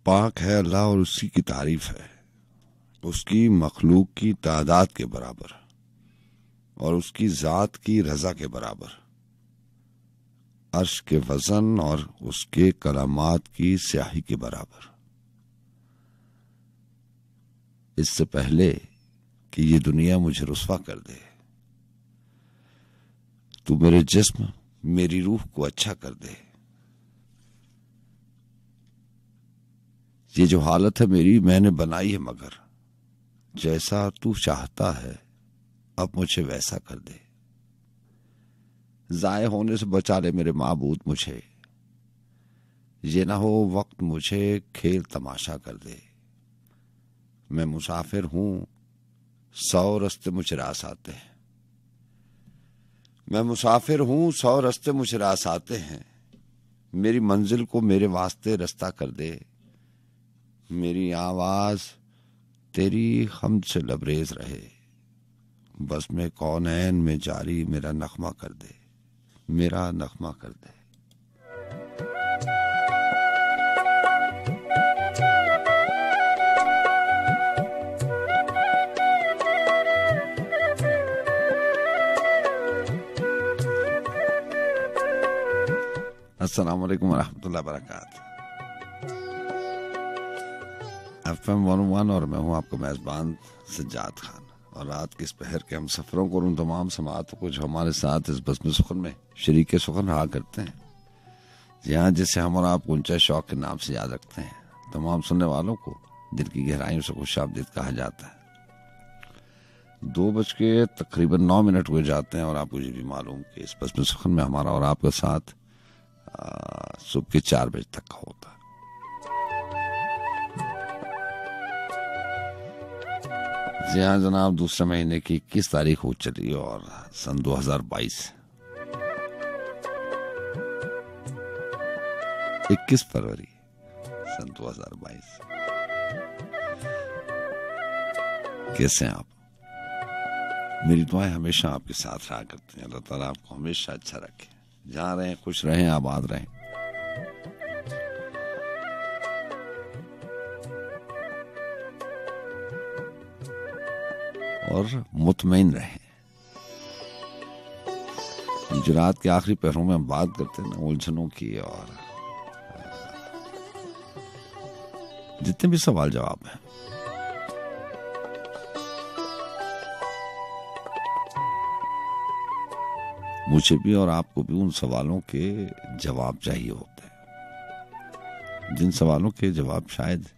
पाक है अल्लाह और उसी की तारीफ है, उसकी मखलूक की तादाद के बराबर और उसकी जात की रजा के बराबर, अर्श के वजन और उसके कलामात की स्याही के बराबर। इससे पहले कि ये दुनिया मुझे रुस्वा कर दे, तू मेरे जिस्म मेरी रूह को अच्छा कर दे। ये जो हालत है मेरी मैंने बनाई है, मगर जैसा तू चाहता है अब मुझे वैसा कर दे। जाये होने से बचा ले मेरे माबूद मुझे, ये ना हो वक्त मुझे खेल तमाशा कर दे। मैं मुसाफिर हूं 100 रास्ते मुझे रास आते हैं, मैं मुसाफिर हूं 100 रास्ते मुझे रास आते हैं। मेरी मंजिल को मेरे वास्ते रास्ता कर दे, मेरी आवाज तेरी हमद से लबरेज रहे। बस में कौनैन में जारी मेरा नगमा कर दे, मेरा नगमा कर दे। अस्सलाम वालेकुम रहमतुल्लाहि व बरकातहू। FM 101 और मैं हूं आपका मेजबान सज्जाद खान। और रात के इस पहर के हम सफरों को उन तमाम समातों को जो हमारे साथ इस बज़्म सुखन में शरीक सुखन रहा करते हैं, जहाँ जिसे हम और आप ऊंचा शौक के नाम से याद रखते हैं, तमाम सुनने वालों को दिल की गहराइयों से खुशामदीद कहा जाता है। 2 तकरीबन 9 मिनट हुए जाते हैं और आपको ये भी मालूम कि इस बज़्म सुखन में हमारा और आपका साथ सुबह के 4 बजे तक का होता है। जी हाँ जनाब, दूसरे महीने की 21 तारीख हो चली और सन 2022 21 फरवरी सन 2022। कैसे हैं आप? मेरी दुआएं हमेशा आपके साथ रहा करती हैं। अल्लाह ताला आपको हमेशा अच्छा रखे, जहाँ रहें खुश रहें, आबाद रहें। और मुतमईन रहें। जो रात के आखिरी पहरों में हम बात करते हैं ना उलझनों की, और जितने भी सवाल जवाब हैं, मुझे भी और आपको भी उन सवालों के जवाब चाहिए होते हैं, जिन सवालों के जवाब शायद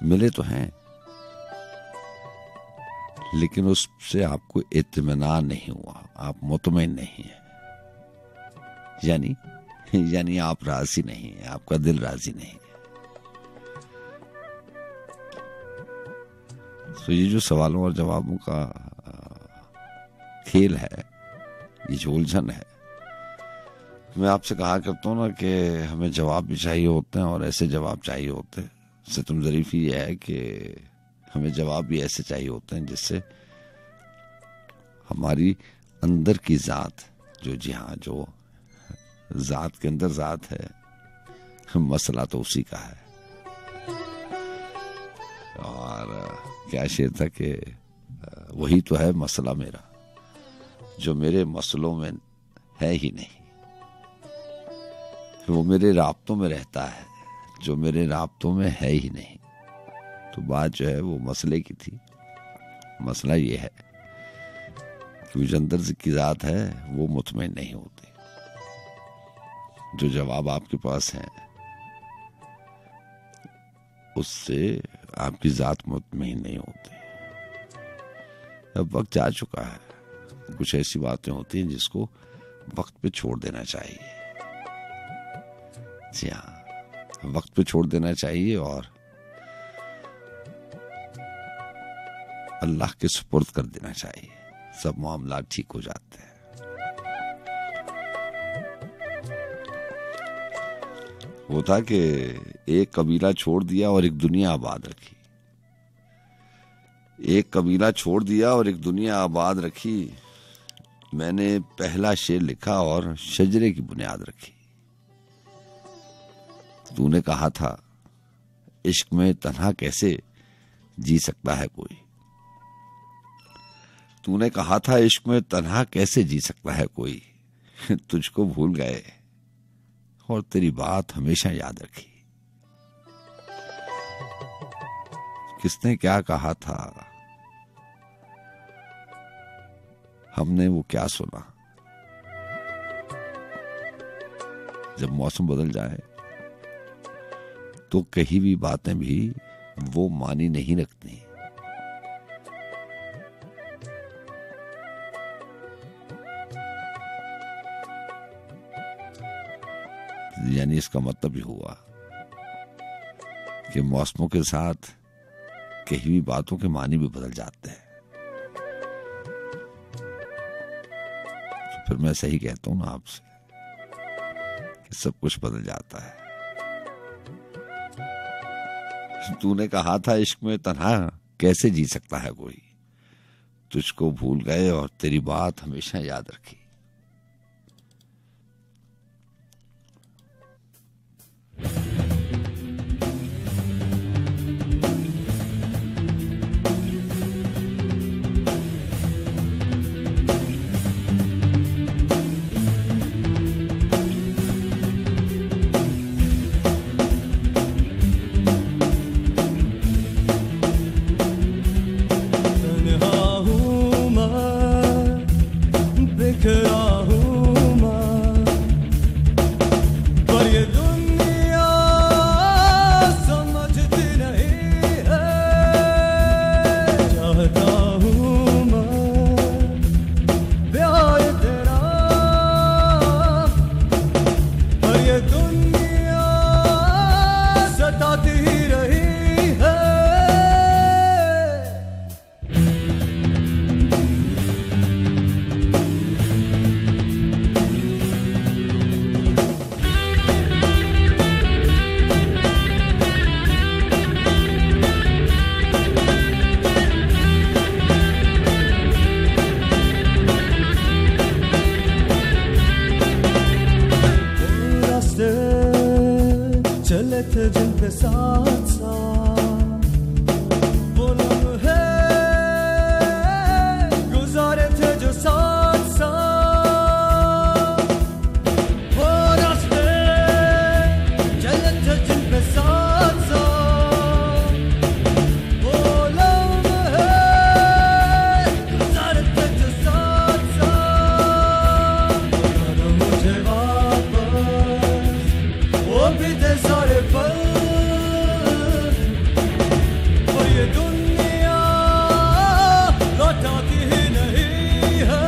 मिले तो हैं, लेकिन उससे आपको इत्मीनान नहीं हुआ, आप मुतमईन नहीं है, यानी आप राजी नहीं है, आपका दिल राजी नहीं है। तो ये जो सवालों और जवाबों का खेल है, ये जो उलझन है, मैं आपसे कहा करता हूँ ना कि हमें जवाब भी चाहिए होते हैं और ऐसे जवाब चाहिए होते हैं। सितम ज़रीफ़ी ये है कि हमें जवाब भी ऐसे चाहिए होते हैं जिससे हमारी अंदर की जात, जो जी हाँ जो जात के अंदर जात है, मसला तो उसी का है। और क्या शेर था कि वही तो है मसला मेरा, जो मेरे मसलों में है ही नहीं। वो मेरे राब्तों में रहता है, जो मेरे राब्तों में है ही नहीं। तो बात जो है वो मसले की थी। मसला ये है कि जो अंदर की जात है वो मुतमईन नहीं होती। जो जवाब आपके पास है उससे आपकी जात मुतमईन नहीं होती। अब वक्त जा चुका है, कुछ ऐसी बातें होती हैं जिसको वक्त पे छोड़ देना चाहिए। जी हाँ, वक्त पे छोड़ देना चाहिए और अल्लाह के सुपुर्द कर देना चाहिए, सब मामला ठीक हो जाते हैं। वो था कि एक कबीला छोड़ दिया और एक दुनिया आबाद रखी। एक कबीला छोड़ दिया और एक दुनिया आबाद रखी। मैंने पहला शेर लिखा और शजरे की बुनियाद रखी। तूने कहा था इश्क में तन्हा कैसे जी सकता है कोई। तूने कहा था इश्क में तन्हा कैसे जी सकता है कोई, तुझको भूल गए और तेरी बात हमेशा याद रखी। किसने क्या कहा था, हमने वो क्या सुना। जब मौसम बदल जाए तो कही भी बातें भी वो मानी नहीं रखती। यानी इसका मतलब ये हुआ कि मौसमों के साथ कही भी बातों के मानी भी बदल जाते हैं। तो फिर मैं सही कहता हूं ना आपसे कि सब कुछ बदल जाता है। तूने कहा था इश्क में तन्हा कैसे जी सकता है कोई, तुझको भूल गए और तेरी बात हमेशा याद रखी। चले थे जिन पे साथ साथ वो लम्हे गुजारे थे जो साथ साथ, वो रास्ते चले थे जिन पे साथ साथ वो लम्हे गुजारे थे जो साथ साथ। मुझे वापस वो भी थे सारे पल, और ये दुनिया लौटाती ही नहीं है।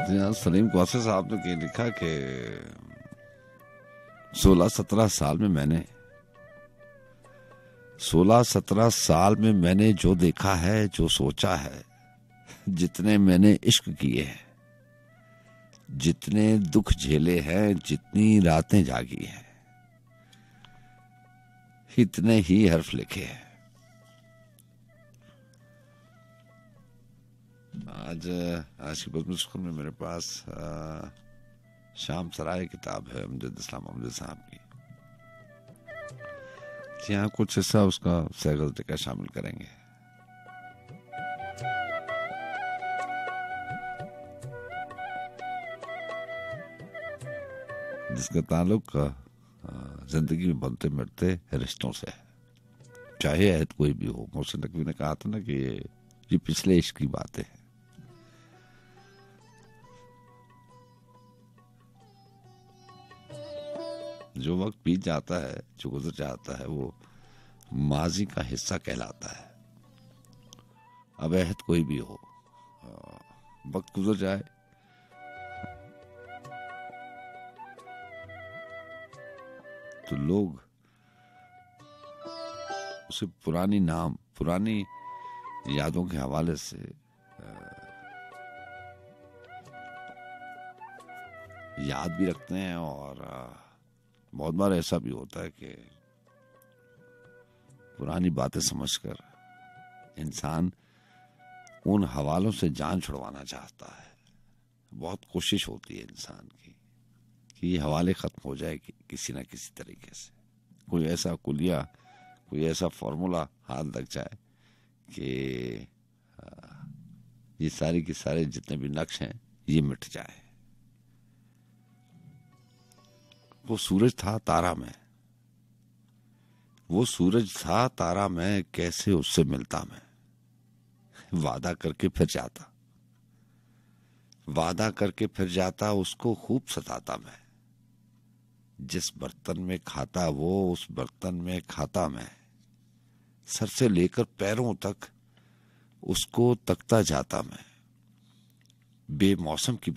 यहाँ सलीम कौसर साहब ने लिखा कि 16-17 साल में मैंने जो देखा है, जो सोचा है, जितने मैंने इश्क किए हैं, जितने दुख झेले हैं, जितनी रातें जागी हैं, इतने ही हर्फ लिखे हैं। आज की बज़्म सुख़न में मेरे पास शाम सराय किताब है अमजद इस्लाम अमजद साहब की। यहाँ कुछ हिस्सा उसका सहगज़ का शामिल करेंगे। जिसका ताल्लुक जिंदगी में बनते मरते रिश्तों से है, चाहे अहद कोई भी हो। मोहसिन नकवी ने कहा था ना कि ये पिछले इश्क की बातें हैं। जो वक्त बीत जाता है, जो गुजर जाता है, वो माजी का हिस्सा कहलाता है। अब अहद कोई भी हो, वक्त गुजर जाए तो लोग उसे पुरानी यादों के हवाले से याद भी रखते हैं। और बहुत बार ऐसा भी होता है कि पुरानी बातें समझकर इंसान उन हवालों से जान छुड़वाना चाहता है। बहुत कोशिश होती है इंसान की कि ये हवाले खत्म हो जाए किसी ना किसी तरीके से। कोई ऐसा कुलिया, कोई ऐसा फॉर्मूला हाथ लग जाए कि ये सारे के सारे जितने भी नक्श हैं ये मिट जाए। वो सूरज था तारा में, वो सूरज था तारा में, कैसे उससे मिलता मैं। वादा करके फिर जाता, उसको खूब सताता मैं। जिस बर्तन में खाता वो, उस बर्तन में खाता मैं। सर से लेकर पैरों तक उसको तकता जाता मैं। बेमौसम की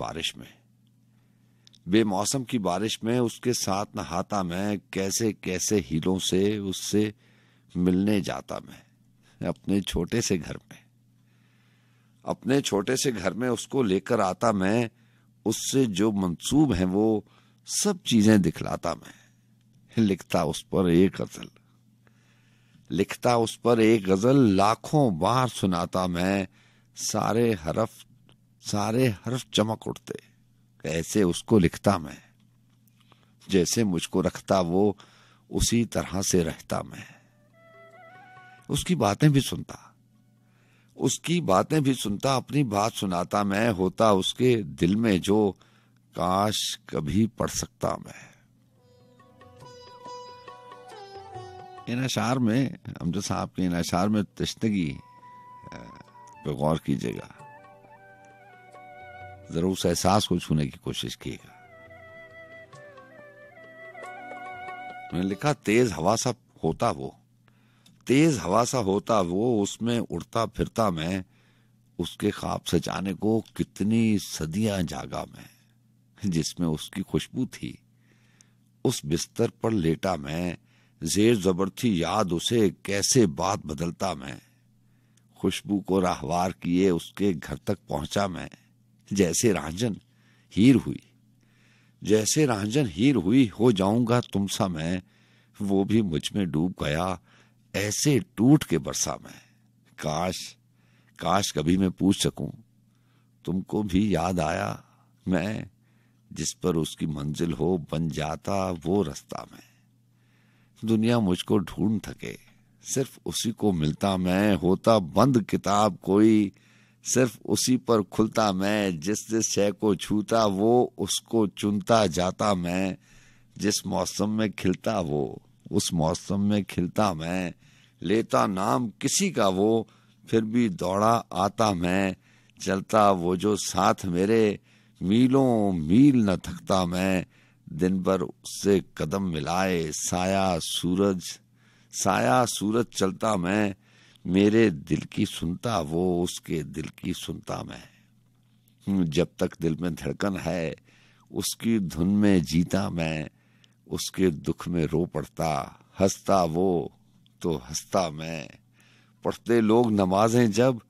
बारिश में उसके साथ नहाता मैं। कैसे कैसे हीलों से उससे मिलने जाता मैं। अपने छोटे से घर में उसको लेकर आता मैं। उससे जो मंसूब हैं वो सब चीजें दिखलाता मैं। लिखता उस पर एक गजल लाखों बार सुनाता मैं। सारे हर्फ चमक उठते, ऐसे उसको लिखता मैं। जैसे मुझको रखता वो, उसी तरह से रहता मैं। उसकी बातें भी सुनता, अपनी बात सुनाता मैं। होता उसके दिल में जो, काश कभी पढ़ सकता मैं। इन अशार में, अमजद साहब के इन अशार में तश्नगी पे गौर कीजिएगा, जरूर उस एहसास को छूने की कोशिश कीजिएगा। मैंने लिखा, तेज हवा सा होता वो, उसमें उड़ता फिरता मैं। उसके ख्वाब सजाने को कितनी सदियां जागा मैं। जिसमें उसकी खुशबू थी, उस बिस्तर पर लेटा मैं। जेर जबर थी याद उसे, कैसे बात बदलता मैं। खुशबू को राहवार किए उसके घर तक पहुंचा मैं। जैसे रांझन हीर हुई, हो जाऊंगा तुमसा मैं। वो भी मुझ में डूब गया, ऐसे टूट के बरसा मैं। काश कभी मैं पूछ सकूं, तुमको भी याद आया मैं। जिस पर उसकी मंजिल हो, बन जाता वो रास्ता मैं। दुनिया मुझको ढूंढ थके, सिर्फ उसी को मिलता मैं। होता बंद किताब कोई, सिर्फ उसी पर खुलता मैं। जिस शय को छूता वो, उसको चुनता जाता मैं। जिस मौसम में खिलता वो, उस मौसम में खिलता मैं। लेता नाम किसी का वो, फिर भी दौड़ा आता मैं। चलता वो जो साथ मेरे, मीलों मील न थकता मैं। दिन भर उससे कदम मिलाए, साया सूरज चलता मैं। मेरे दिल की सुनता वो, उसके दिल की सुनता मैं। जब तक दिल में धड़कन है उसकी धुन में जीता मैं, उसके दुख में रो पड़ता, हंसता वो तो हंसता मैं। पढ़ते लोग नमाजें जब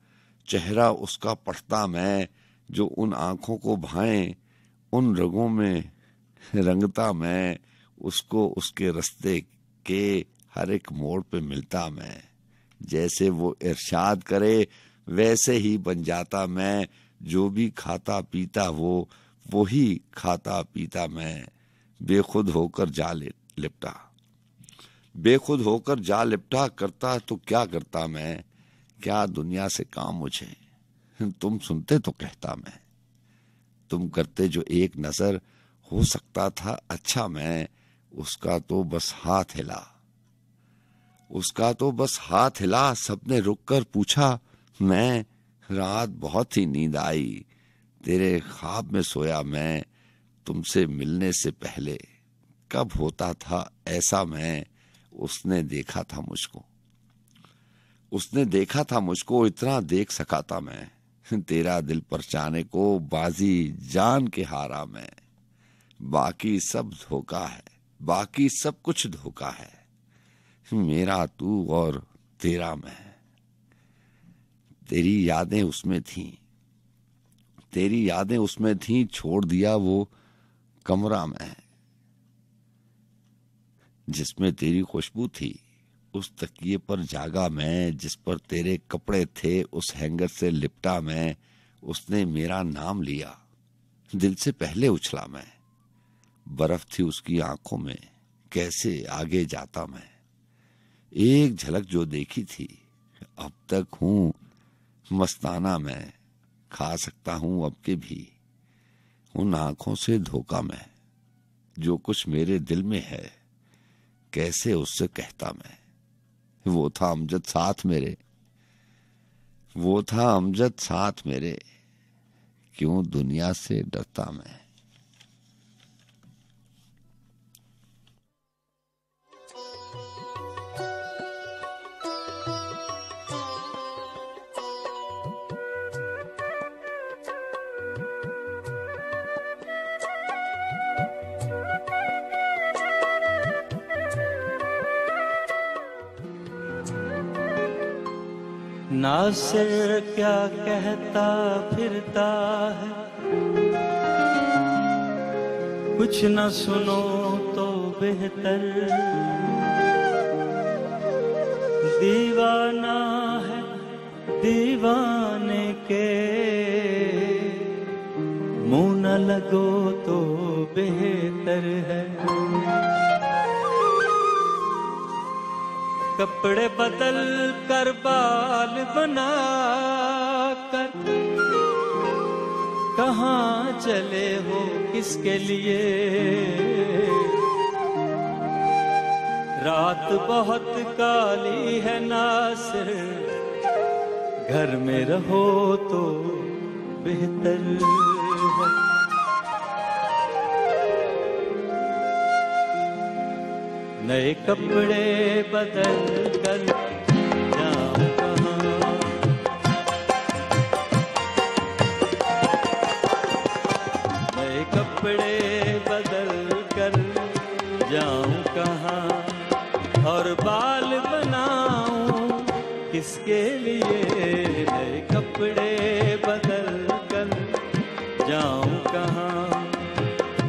चेहरा उसका पढ़ता मैं, जो उन आंखों को भाएं उन रगों में रंगता मैं, उसको उसके रास्ते के हर एक मोड़ पे मिलता मैं। जैसे वो इरशाद करे वैसे ही बन जाता मैं, जो भी खाता पीता वो ही खाता पीता मैं। बेखुद होकर जा लिपटा, बेखुद होकर जा लिपटा, करता तो क्या करता मैं, क्या दुनिया से काम मुझे, तुम सुनते तो कहता मैं। तुम करते जो एक नजर, हो सकता था अच्छा मैं, उसका तो बस हाथ हिला, उसका तो बस हाथ हिला। सबने रुक कर पूछा मैं, रात बहुत ही नींद आई, तेरे ख्वाब में सोया मैं। तुमसे मिलने से पहले कब होता था ऐसा मैं, उसने देखा था मुझको, उसने देखा था मुझको, इतना देख सका था मैं। तेरा दिल परचाने को बाजी जान के हारा मैं। बाकी सब धोखा है, बाकी सब कुछ धोखा है, मेरा तू और तेरा मैं। तेरी यादें उसमें थीं, तेरी यादें उसमें थीं, छोड़ दिया वो कमरा में जिसमें तेरी खुशबू थी। उस तकिए पर जागा मैं, जिस पर तेरे कपड़े थे, उस हैंगर से लिपटा मैं। उसने मेरा नाम लिया, दिल से पहले उछला मैं। बर्फ थी उसकी आंखों में, कैसे आगे जाता मैं। एक झलक जो देखी थी, अब तक हूं मस्ताना मैं। खा सकता हूं अब के भी उन आंखों से धोखा मैं। जो कुछ मेरे दिल में है, कैसे उससे कहता मैं। वो था अमजद साथ मेरे, वो था अमजद साथ मेरे, क्यों दुनिया से डरता मैं। नासिर क्या कहता फिरता है, कुछ न सुनो तो बेहतर। दीवाना है दीवाने के, मुंह न लगो तो बेहतर है। कपड़े बदल कर बाल बना कर कहाँ चले हो किसके लिए। रात बहुत काली है नासिर, घर में रहो तो बेहतर है। नए कपड़े बदल कर जाऊं कहाँ, नए कपड़े बदल कर जाऊं कहाँ, और बाल बनाऊं किसके लिए। नए कपड़े बदल कर जाऊं कहाँ,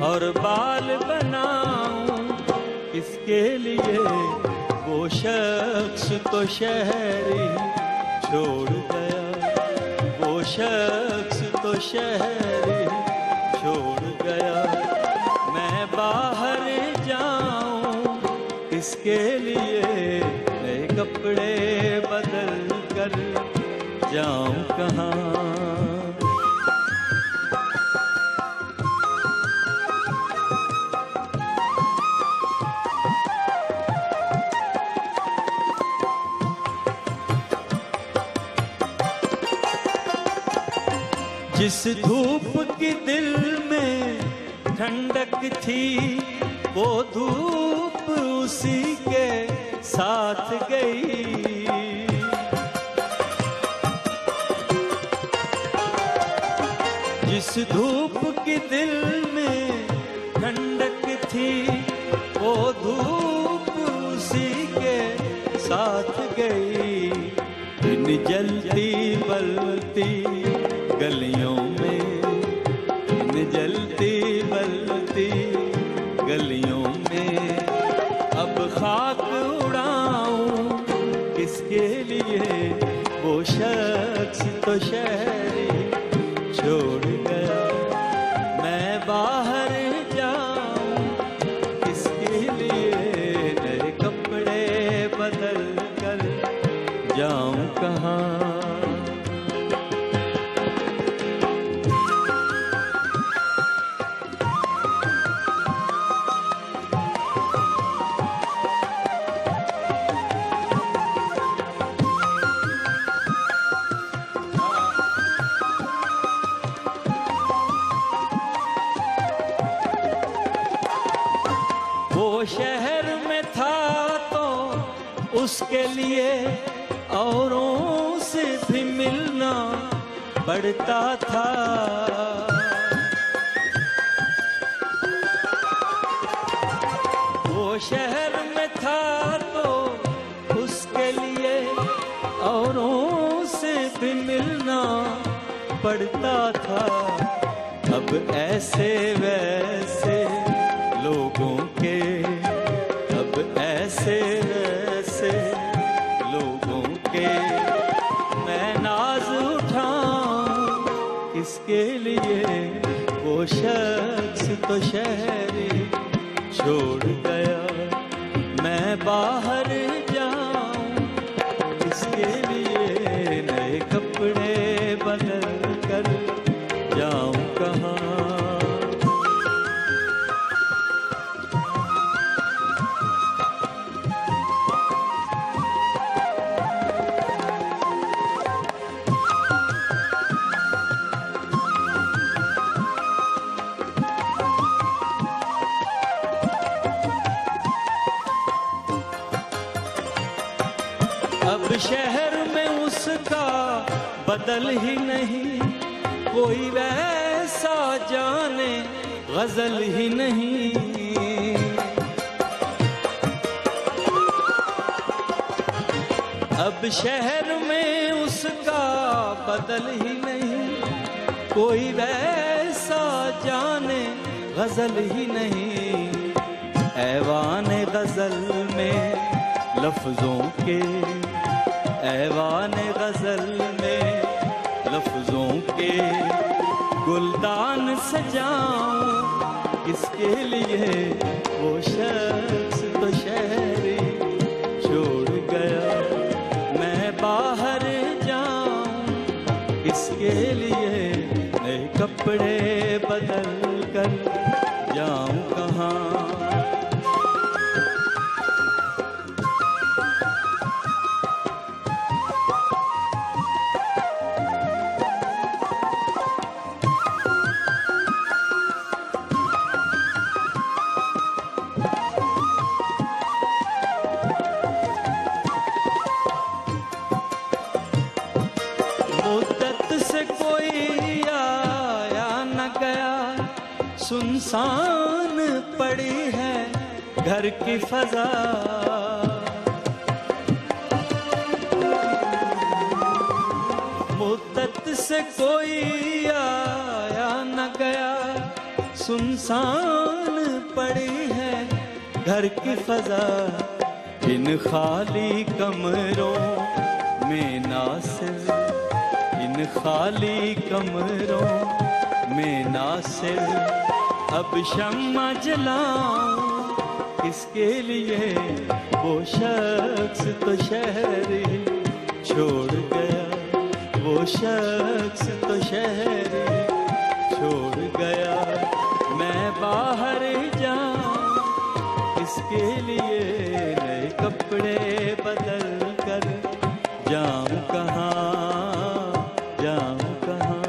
और बाल बनाऊं किसके लिए। वो शख्स तो शहर ही छोड़ गया, वो शख्स तो शहर ही छोड़ गया। मैं बाहर जाऊं किसके लिए, नए कपड़े बदल कर जाऊं कहाँ। जिस धूप की दिल में ठंडक थी, वो धूप उसी के साथ गई। जिस धूप की दिल में ठंडक थी वो धूप उसी के साथ गई। इन जलती बलती गलियों में, इन जलती बलती गलियों में अब खाक उड़ाऊं किसके लिए? वो शख्स तो शहरी छोड़ गया, मैं बाहर जाऊं किसके लिए? नए कपड़े बदल कर जाऊं कहाँ? शहर में था तो उसके लिए औरों से भी मिलना पड़ता था। वो शहर में था तो उसके लिए औरों से भी मिलना पड़ता था। अब ऐसे वैसे लोगों के, अब ऐसे वैसे लोगों के मैं नाज उठाऊं किसके लिए? वो शख्स तो शहरी छोड़ गया, मैं बाहर जाऊं किसके लिए? नए कपड़े बदल कर जाऊं कहाँ? अब शहर में उसका बदल ही नहीं, कोई वैसा जाने गजल ही नहीं। अब शहर में उसका बदल ही नहीं, कोई वैसा जाने गजल ही नहीं। ऐवान गजल में लफ्जों के, ऐवान गजल में लफ्जों के गुलदान सजाऊं किसके लिए? वो शख्स तो शहरी छोड़ गया, मैं बाहर जाऊं किसके लिए? नए कपड़े बदल कर जाऊं कहाँ? सुनसान पड़ी है घर की फजा, मुद्दत से कोई आया न गया। सुनसान पड़ी है घर की फजा, इन खाली कमरों में नासिर, इन खाली कमरों में नासिर अब शम्मा जलाऊं किसके लिए? वो शख्स तो शहरी छोड़ गया, वो शख्स तो शहरी छोड़ गया, मैं बाहर जाऊं किसके लिए? नए कपड़े बदल कर जाऊं कहाँ? जाऊं कहाँ?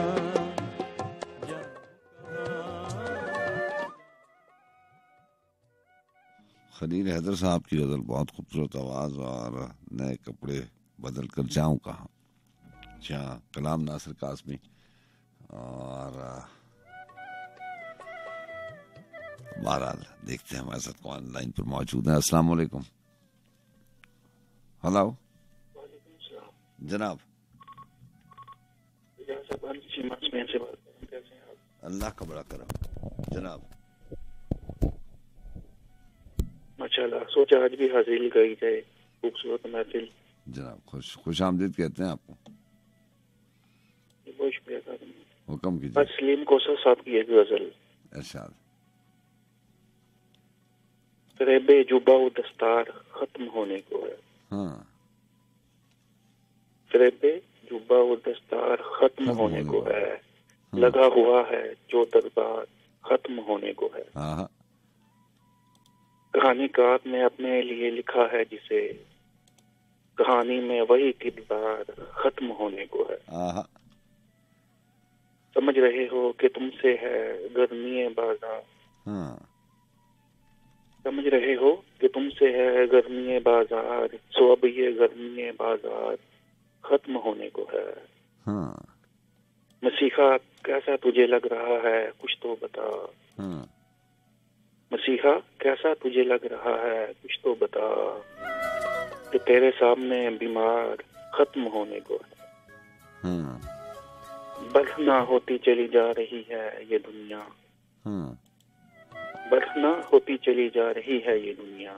खलील हैदर साहब की गजल, बहुत खूबसूरत आवाज। और नए कपड़े बदल कर जाऊं कहाँ, जहाँ कलाम नासिर कासमी और बहरहाल देखते हैं हमारे साथ कौन लाइन पर मौजूद है। अस्सलाम वालेकुम। हेलो जनाब, अल्लाह का बड़ा करम जनाब। माशाल्लाह, सोचा आज भी हाजिरी करी जाए, खूबसूरत महफिल। जनाब खुश आमदीद कहते हैं आपको। बहुत शुक्रिया साहब। हुक्म कीजिए। आज सलीम कोसा साहब की एक गजल। इरशाद। फरेबे जुबा व दस्तार खत्म होने को है। हाँ। फरेबे जुबा व दस्तार खत्म होने को है। लगा हुआ है जो दरबार खत्म होने को है। हाँ। कहानीकार ने अपने लिए लिखा है जिसे, कहानी में वही किरदार खत्म होने को है। हाँ। समझ रहे हो कि तुमसे है गर्मी बाजार। हाँ। समझ रहे हो कि तुमसे है गर्मी बाजार, सो अब ये गर्मी बाजार खत्म होने को है। हाँ। मसीहा कैसा तुझे लग रहा है कुछ तो बता। हाँ। मसीहा कैसा तुझे लग रहा है कुछ तो बता, कि तेरे सामने बीमार खत्म होने को है। हाँ। बढ़ना होती चली जा रही है ये दुनिया। हाँ। बढ़ना होती चली जा रही है ये दुनिया,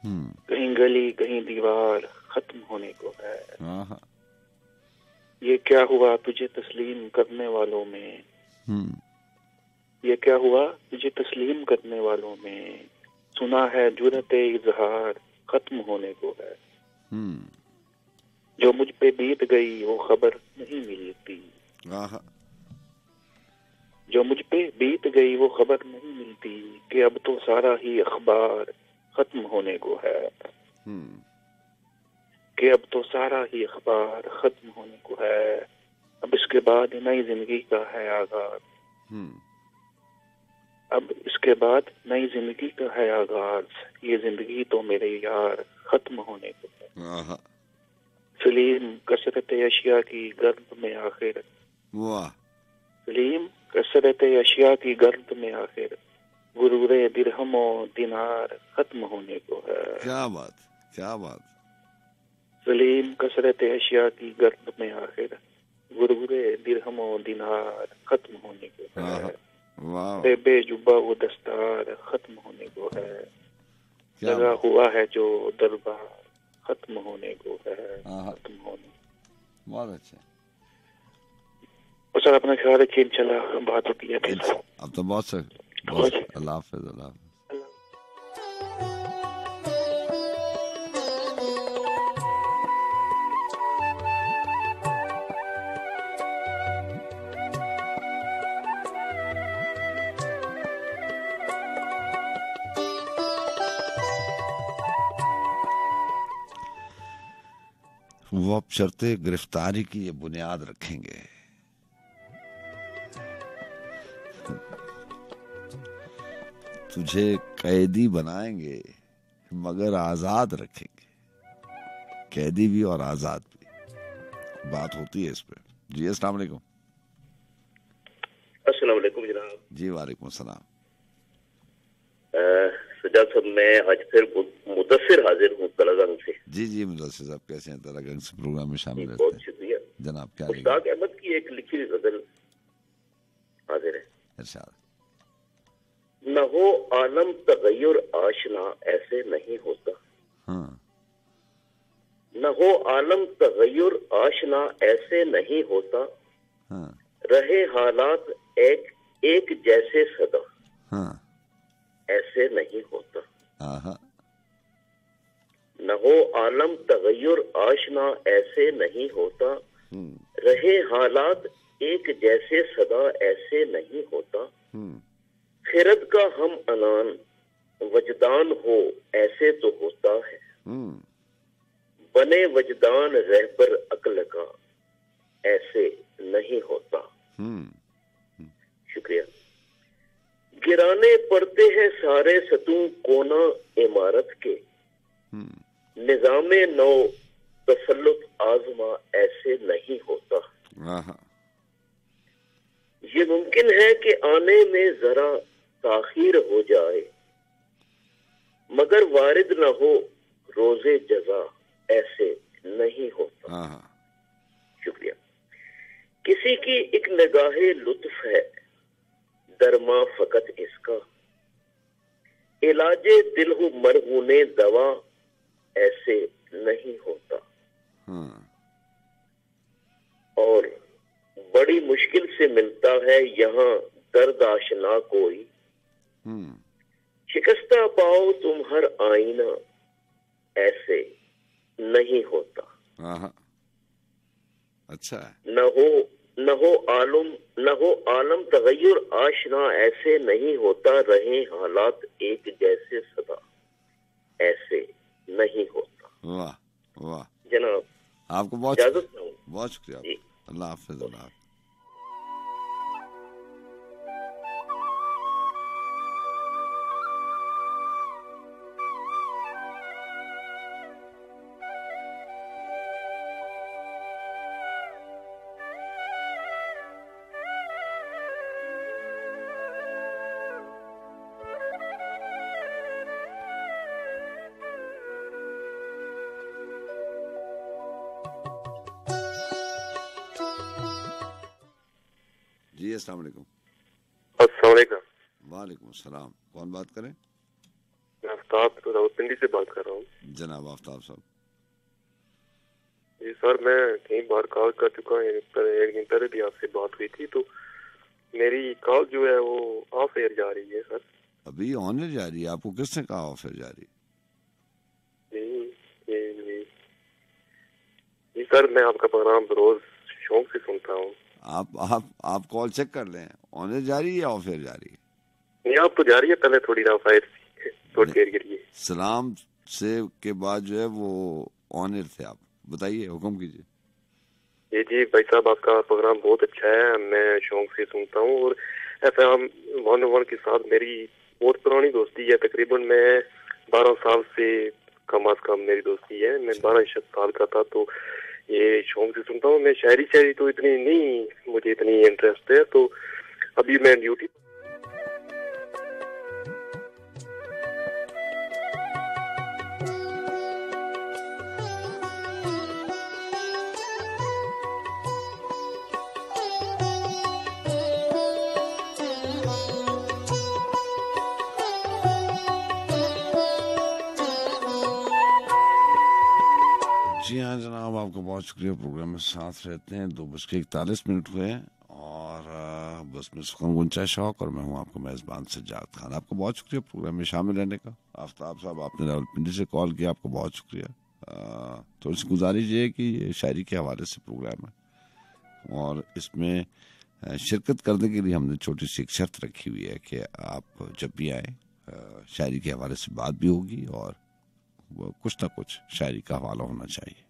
कहीं गली कहीं दीवार खत्म होने को है। हाँ। ये क्या हुआ तुझे तस्लीम करने वालों में, ये क्या हुआ तुझे तस्लीम करने वालों में, सुना है जुर्रते इजहार खत्म होने को है। जो मुझ पे बीत गई वो खबर नहीं मिलती। जो मुझ पे बीत गई वो खबर नहीं मिलती, कि अब तो सारा ही अखबार खत्म होने को है। कि अब तो सारा ही अखबार खत्म होने को है। अब इसके बाद नई जिंदगी का है आगाज। अब इसके बाद नई जिंदगी का है आगाज, ये जिंदगी तो मेरे यार खत्म होने को है। सलीम कसरत अशिया की गर्द में आखिर, सलीम कसरत अशिया की गर्द में आखिर, गुरूरे दिरहमो दिनार खत्म होने को है। क्या बात, क्या बात। सलीम कसरत अशिया की गर्द में आखिर, गुरूरे दिरहमो दिनार खत्म होने को है। बेबे जुबा वो दस्तार खत्म होने को है। लगा हुआ है जो दरबार खत्म होने को है। खत्म होने। बहुत अच्छा। सर अपना ख्याल रखिए, इंशाल्लाह बात होती है। अब तो बहुत सर, अल्लाह हाफिज़। अल्लाह हाफिज़। वो अब शर्ते गिरफ्तारी की ये बुनियाद रखेंगे। तुझे कैदी बनाएंगे मगर आजाद रखेंगे। कैदी भी और आजाद भी, बात होती है इस पे। जी अस्सलाम वालेकुम। अस्सलाम वालेकुम जनाब। जी वालेकुम सलाम। सजाद साहब, मैं आज फिर मुदस्सिर हाजिर हूँ तलागंज से। जी जी मुदस्सिर साहब कैसे हैं? तलागंज से प्रोग्राम में शामिल रहते हैं। बहुत शुक्रिया जनाब। क्या मुश्ताक अहमद की एक लिखी हुई गजल हाजिर है। इरशाद। न हो आलम तगय्युर आशना ऐसे नहीं होता। हाँ। न हो आलम तगय्युर आशना ऐसे नहीं होता। हाँ। रहे हालात एक जैसे सदा। हाँ। ऐसे नहीं होता। हाँ। न हो आलम तगय्युर आशना ऐसे नहीं होता। रहे हालात एक जैसे सदा ऐसे नहीं होता। खिरद का हम अनान वजदान हो ऐसे तो होता है। बने वजदान रहबर अक्ल का ऐसे नहीं होता। शुक्रिया। गिराने पड़ते हैं सारे सतूं कोना इमारत के। निजामे नौ तसल्लुत आजमा ऐसे नहीं होता। ये मुमकिन है कि आने में जरा ताखीर हो जाए, मगर वारिद न हो रोजे जजा, ऐसे नहीं होता। शुक्रिया। किसी की एक निगाहे लुत्फ है, दरमा फकत इसका, इलाजे दिल हो मरहूने दवा, ऐसे नहीं होता। और बड़ी मुश्किल से मिलता है यहाँ दर्द आशना कोई, शिकस्ता पाओ तुम हर आईना, ऐसे नहीं होता। अच्छा है। न हो आलम तगय्युर आशना, ऐसे नहीं होता। रहे हालात एक जैसे सदा, ऐसे नहीं होता। वाह वाह जनाब, आपको बहुत बहुत शुक्रिया। अल्लाह हाफिज़। अल्लाह हाफिज़। जी अस्सलाम वालेकुम। अस्सलाम वालेकुम। वालेकुम अस्सलाम। कौन बात करें? आफ्ताब रावलपिंडी से बात कर रहा हूँ। जनाब आफ्ताब साहब। जी सर, मैं कई बार कॉल कर चुका हूँ, एक दिन पहले भी आपसे बात हुई थी, तो मेरी कॉल जो है वो ऑफ एयर जा रही है सर। अभी ऑन एयर जा रही है? आपको किसने कहा ऑफ एयर जा रही है? जी सर, मैं आपका प्रोग्राम रोज शौक से सुनता हूँ। आप कॉल चेक कर लें, ऑन एयर जा रही है या ऑफ एयर जा रही है? नहीं, आप तो जा रही है, पहले थोड़ी ऑफ एयर थोड़ी देर के लिए। सलाम से के बाद जो है वो ऑन एयर थे। आप बताइए, हुक्म कीजिए। जी भाई साहब, आपका प्रोग्राम बहुत अच्छा है, मैं शौक से सुनता हूँ। और FM 101 के साथ मेरी बहुत पुरानी दोस्ती है, तकरीबन मैं 12 साल से कम अज कम मेरी दोस्ती है। मैं 12 साल का था तो ये शौक से सुनता हूँ। मैं शायरी तो इतनी नहीं, मुझे इतनी इंटरेस्ट है। तो अभी मैं ड्यूटी जी हाँ जनाब, आपका बहुत शुक्रिया। प्रोग्राम में साथ रहते हैं। 2:41 हुए हैं और बस में सुखन गुंचा शौक और मैं हूँ आपका मेज़बान सज्जाद खान। आपका बहुत शुक्रिया प्रोग्राम में शामिल रहने का। आफ्ताब साहब, आपने रावलपिंडी से कॉल किया, आपको बहुत शुक्रिया। थोड़ी सी गुजारिश ये कि ये शायरी के हवाले से प्रोग्राम है और इसमें शिरकत करने के लिए हमने छोटी सी एक शर्त रखी हुई है कि आप जब भी आए शायरी के हवाले से बात भी होगी और कुछ ना कुछ शायरी का हवाला होना चाहिए।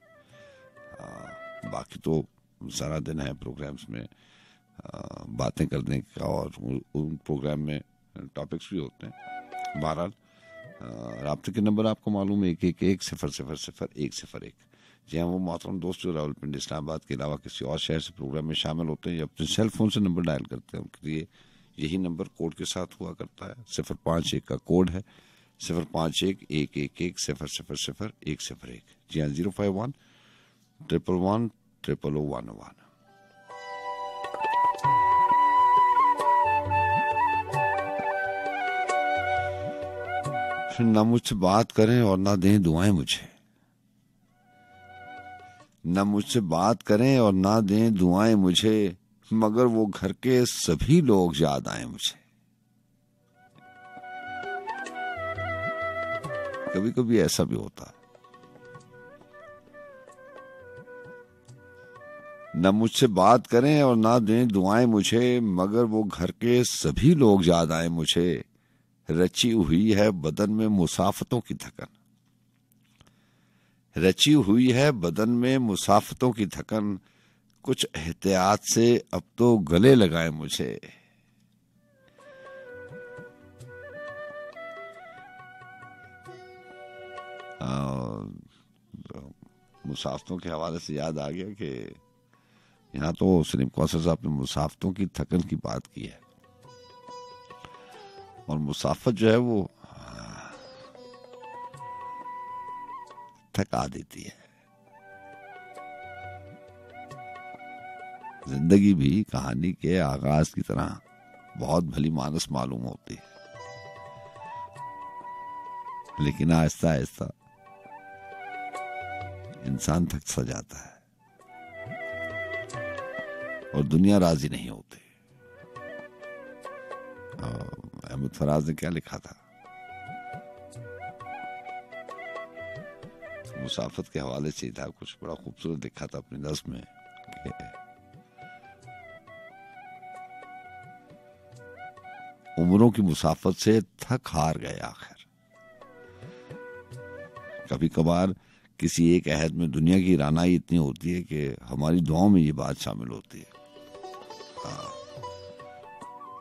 बाकी तो सारा दिन है प्रोग्राम्स में बातें करने का और उन प्रोग्राम में टॉपिक्स भी होते हैं। बहरहाल राब्ते के नंबर आपको मालूम है 111000101। जी हाँ, वो मोहतरम दोस्त जो रावलपिंडी इस्लामाबाद के अलावा किसी और शहर से प्रोग्राम में शामिल होते हैं या अपने सेल फोन से नंबर डायल करते हैं, उनके लिए यही नंबर कोड के साथ हुआ करता है। 051 का कोड है, 05111000101। जी हाँ, 05111110011। ना मुझसे बात करें और ना दें दुआएं मुझे, ना मुझसे बात करें और ना दें दुआएं मुझे, मगर वो घर के सभी लोग याद आए मुझे। कभी कभी ऐसा भी होता है। न मुझसे बात करें और ना दें दुआएं मुझे, मगर वो घर के सभी लोग याद आए मुझे। रची हुई है बदन में मुसाफतों की थकन, रची हुई है बदन में मुसाफतों की थकन, कुछ एहतियात से अब तो गले लगाए मुझे। मुसाफतों के हवाले से याद आ गया कि यहाँ तो सलीम कौसर साहब ने मुसाफतों की थकन की बात की है, और मुसाफत जो है वो थका देती है। जिंदगी भी कहानी के आगाज की तरह बहुत भली मानस मालूम होती है, लेकिन आहिस्ता आहिस्ता इंसान थक सा जाता है और दुनिया राजी नहीं होती। अहमद फराज ने क्या लिखा था, मुसाफत के हवाले से ही था, कुछ बड़ा खूबसूरत लिखा था अपनी नज़्म में कि उम्रों की मुसाफत से थक हार गए आखिर। कभी कभार किसी एक अहद में दुनिया की रानाई इतनी होती है कि हमारी दुआओं में ये बात शामिल होती है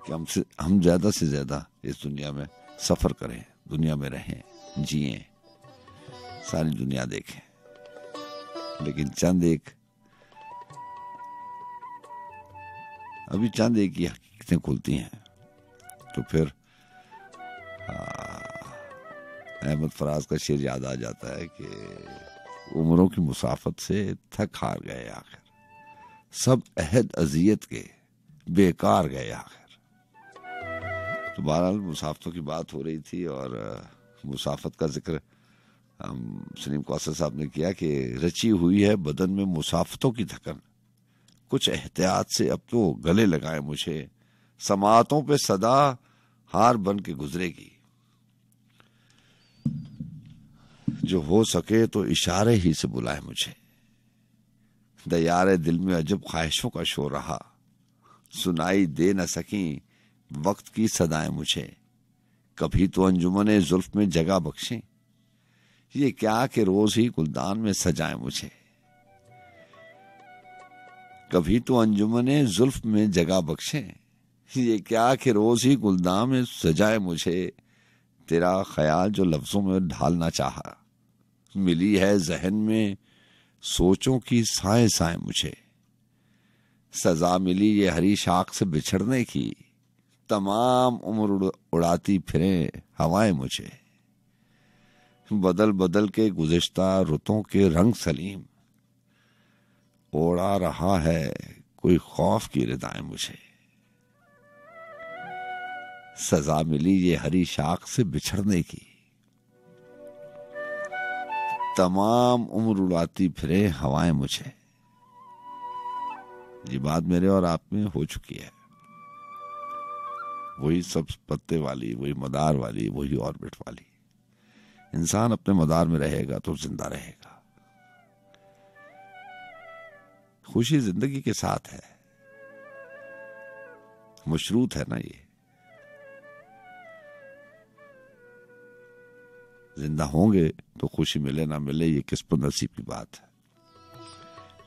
कि हम ज्यादा से ज्यादा इस दुनिया में सफर करें, दुनिया में रहें, जिएं, सारी दुनिया देखें, लेकिन चंद एक की हकीकतें खुलती हैं तो फिर अहमद फराज का शेर याद आ जाता है कि उम्रों की मुसाफत से थक हार गए आखिर, सब अहद अजियत के बेकार गए आखिर। तो बहरहाल मुसाफतों की बात हो रही थी और मुसाफत का जिक्र सलीम कौसर साहब ने किया कि रची हुई है बदन में मुसाफतों की थकन, कुछ एहतियात से अब तो गले लगाए मुझे, समातों पे सदा हार बन के गुजरेगी, जो हो सके तो इशारे ही से बुलाए मुझे, दयारे दिल में अजब ख्वाहिशों का शोर रहा, सुनाई दे न सकी वक्त की सदाएं मुझे, कभी तो अंजुमने जुल्फ में जगह बख्शे, ये क्या कि रोज ही गुलदान में सजाए मुझे, कभी तो अंजुमने जुल्फ में जगह बख्शे, ये क्या कि रोज ही गुलदान में सजाए मुझे, तेरा ख्याल जो लफ्जों में ढालना चाहा, मिली है जहन में सोचों की साए साए मुझे, सजा मिली ये हरी शाख से बिछड़ने की, तमाम उम्र उड़ाती फिरे हवाएं मुझे, बदल बदल के गुज़िश्ता रुतों के रंग सलीम, ओढ़ा रहा है कोई खौफ की रिदाएं मुझे, सजा मिली ये हरी शाख से बिछड़ने की, तमाम उम्र उड़ाती फिरे हवाएं मुझे। ये बात मेरे और आप में हो चुकी है, वही सब पत्ते वाली, वही मदार वाली, वही ऑर्बिट वाली। इंसान अपने मदार में रहेगा तो जिंदा रहेगा। खुशी जिंदगी के साथ है, मशरूत है ना ये। जिंदा होंगे तो खुशी मिले ना मिले ये किस्मत नसीब की बात है,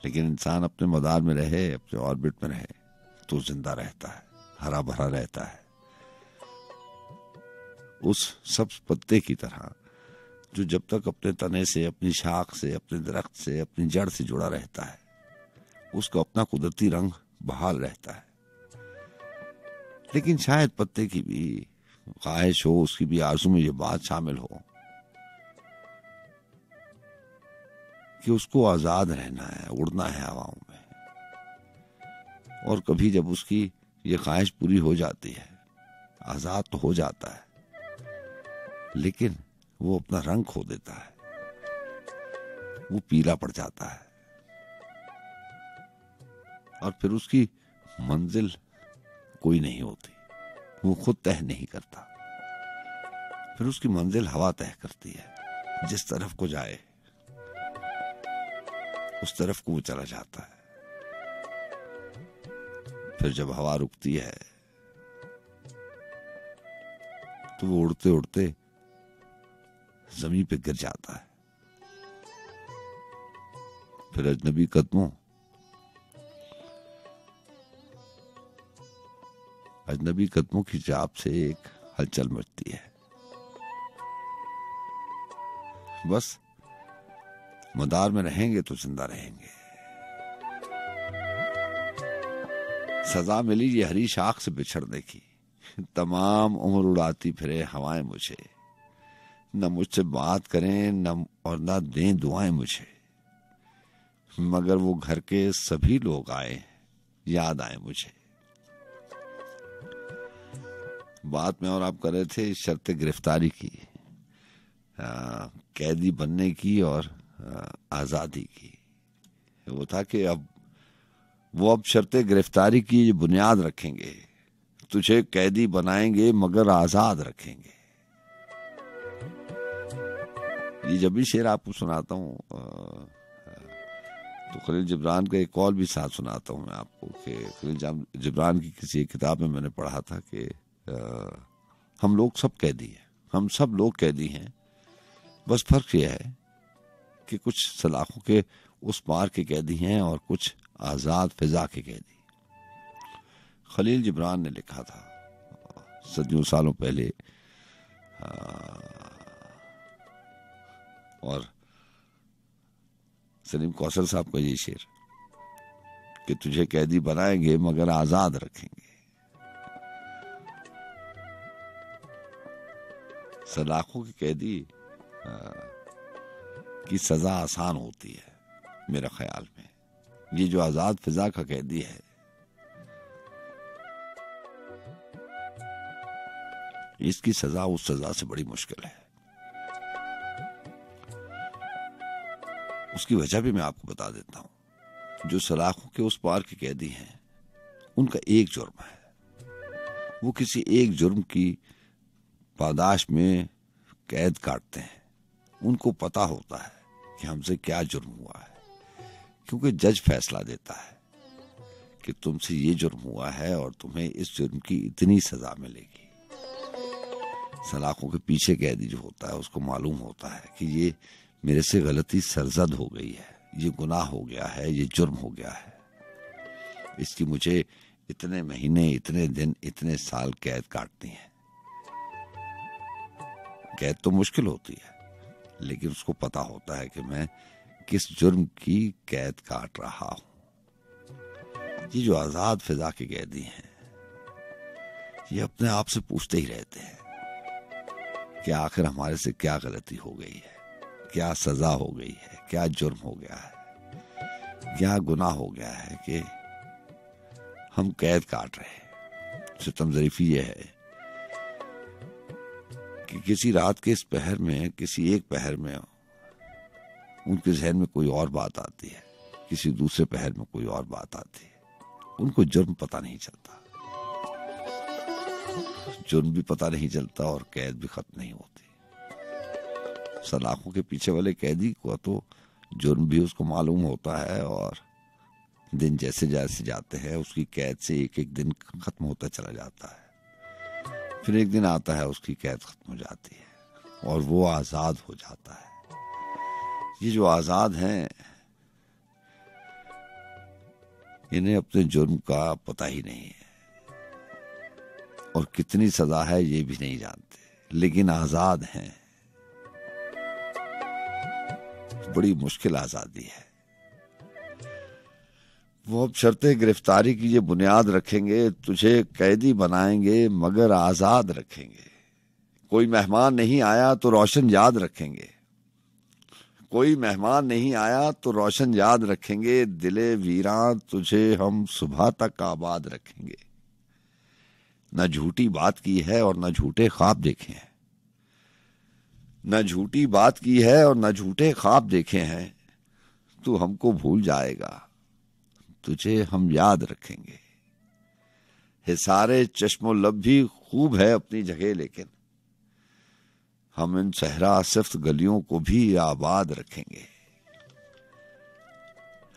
लेकिन इंसान अपने मदार में रहे, अपने ऑर्बिट में रहे तो जिंदा रहता है, हरा भरा रहता है, उस सब्ज पत्ते की तरह जो जब तक अपने तने से, अपनी शाख से, अपने दरख्त से, अपनी जड़ से जुड़ा रहता है, उसका अपना कुदरती रंग बहाल रहता है। लेकिन शायद पत्ते की भी ख्वाहिश हो, उसकी भी आरज़ू में ये बात शामिल हो कि उसको आजाद रहना है, उड़ना है हवाओं में, और कभी जब उसकी ये ख्वाहिश पूरी हो जाती है, आजाद तो हो जाता है, लेकिन वो अपना रंग खो देता है, वो पीला पड़ जाता है, और फिर उसकी मंजिल कोई नहीं होती, वो खुद तय नहीं करता, फिर उसकी मंजिल हवा तय करती है। जिस तरफ को जाए उस तरफ को वो चला जाता है। फिर जब हवा रुकती है तो वो उड़ते उड़ते जमीन पे गिर जाता है। फिर अजनबी कदमों की चाप से एक हलचल मचती है। बस मदार में रहेंगे तो जिंदा रहेंगे। सजा मिली ये हरी शाख से बिछड़ने की, तमाम उम्र उड़ाती फिरे हवाएं मुझे, न मुझसे बात करें न और न दें दुआएं मुझे, मगर वो घर के सभी लोग आए याद आए मुझे। बात में और आप कर रहे थे शर्त गिरफ्तारी की, कैदी बनने की और आजादी की। वो था कि अब शर्त गिरफ्तारी की बुनियाद रखेंगे, तुझे कैदी बनाएंगे मगर आजाद रखेंगे। ये जब भी शेर आपको सुनाता हूँ तो खलील जिब्रान का एक कॉल भी साथ सुनाता हूँ मैं आपको कि खलील जिब्रान की किसी एक किताब में मैंने पढ़ा था कि हम लोग सब कैदी हैं, हम सब लोग कैदी हैं, बस फर्क यह है कि कुछ सलाखों के उस पार के कैदी हैं और कुछ आजाद फिजा के कैदी। खलील जिब्रान ने लिखा था सदियों सालों पहले, और सलीम कौसर साहब का ये शेर कि तुझे कैदी बनाएंगे मगर आजाद रखेंगे। सलाखों के कैदी की सजा आसान होती है मेरा ख्याल में। ये जो आजाद फिजा का कैदी है, इसकी सजा उस सजा से बड़ी मुश्किल है। उसकी वजह भी मैं आपको बता देता हूं। जो सलाखों के उस पार के कैदी हैं, उनका एक जुर्म है, वो किसी एक जुर्म की पादाश में कैद काटते हैं। उनको पता होता है कि हमसे क्या जुर्म हुआ है, क्योंकि जज फैसला देता है कि तुमसे ये जुर्म हुआ है और तुम्हें इस जुर्म की इतनी सजा मिलेगी। सलाखों के पीछे कैदी जो होता है उसको मालूम होता है कि ये मेरे से गलती सरजद हो गई है, ये गुनाह हो गया है, ये जुर्म हो गया है, इसकी मुझे इतने महीने, इतने दिन, इतने साल कैद काटनी है। कैद तो मुश्किल होती है, लेकिन उसको पता होता है कि मैं किस जुर्म की कैद काट रहा हूं। ये जो आजाद फिजा के कैदी हैं, ये अपने आप से पूछते ही रहते हैं कि आखिर हमारे से क्या गलती हो गई है, क्या सजा हो गई है, क्या जुर्म हो गया है, क्या गुनाह हो गया है कि हम कैद काट रहे हैं। सितम ज़रीफ़ी ये है कि किसी रात के इस पहर में, किसी एक पहर में उनके जहन में कोई और बात आती है, किसी दूसरे पहर में कोई और बात आती है। उनको जुर्म पता नहीं चलता, जुर्म भी पता नहीं चलता और कैद भी खत्म नहीं होती। सलाखों के पीछे वाले कैदी को तो जुर्म भी उसको मालूम होता है, और दिन जैसे जैसे जाते हैं उसकी कैद से एक एक दिन खत्म होता चला जाता है। फिर एक दिन आता है उसकी कैद खत्म हो जाती है और वो आजाद हो जाता है। ये जो आजाद हैं, इन्हें अपने जुर्म का पता ही नहीं है और कितनी सजा है ये भी नहीं जानते, लेकिन आजाद हैं। बड़ी मुश्किल आजादी है। वो अब शर्ते गिरफ्तारी की ये बुनियाद रखेंगे, तुझे कैदी बनाएंगे मगर आजाद रखेंगे। कोई मेहमान नहीं आया तो रोशन याद रखेंगे, कोई मेहमान नहीं आया तो रोशन याद रखेंगे। दिले वीरान तुझे हम सुबह तक आबाद रखेंगे। न झूठी बात की है और न झूठे ख्वाब देखे हैं, न झूठी बात की है और न झूठे ख्वाब देखे हैं। तू हमको भूल जाएगा, तुझे हम याद रखेंगे। हिसारे चश्मो लब भी खूब है अपनी जगह, लेकिन हम इन सहरा सिफ्त गलियों को भी आबाद रखेंगे।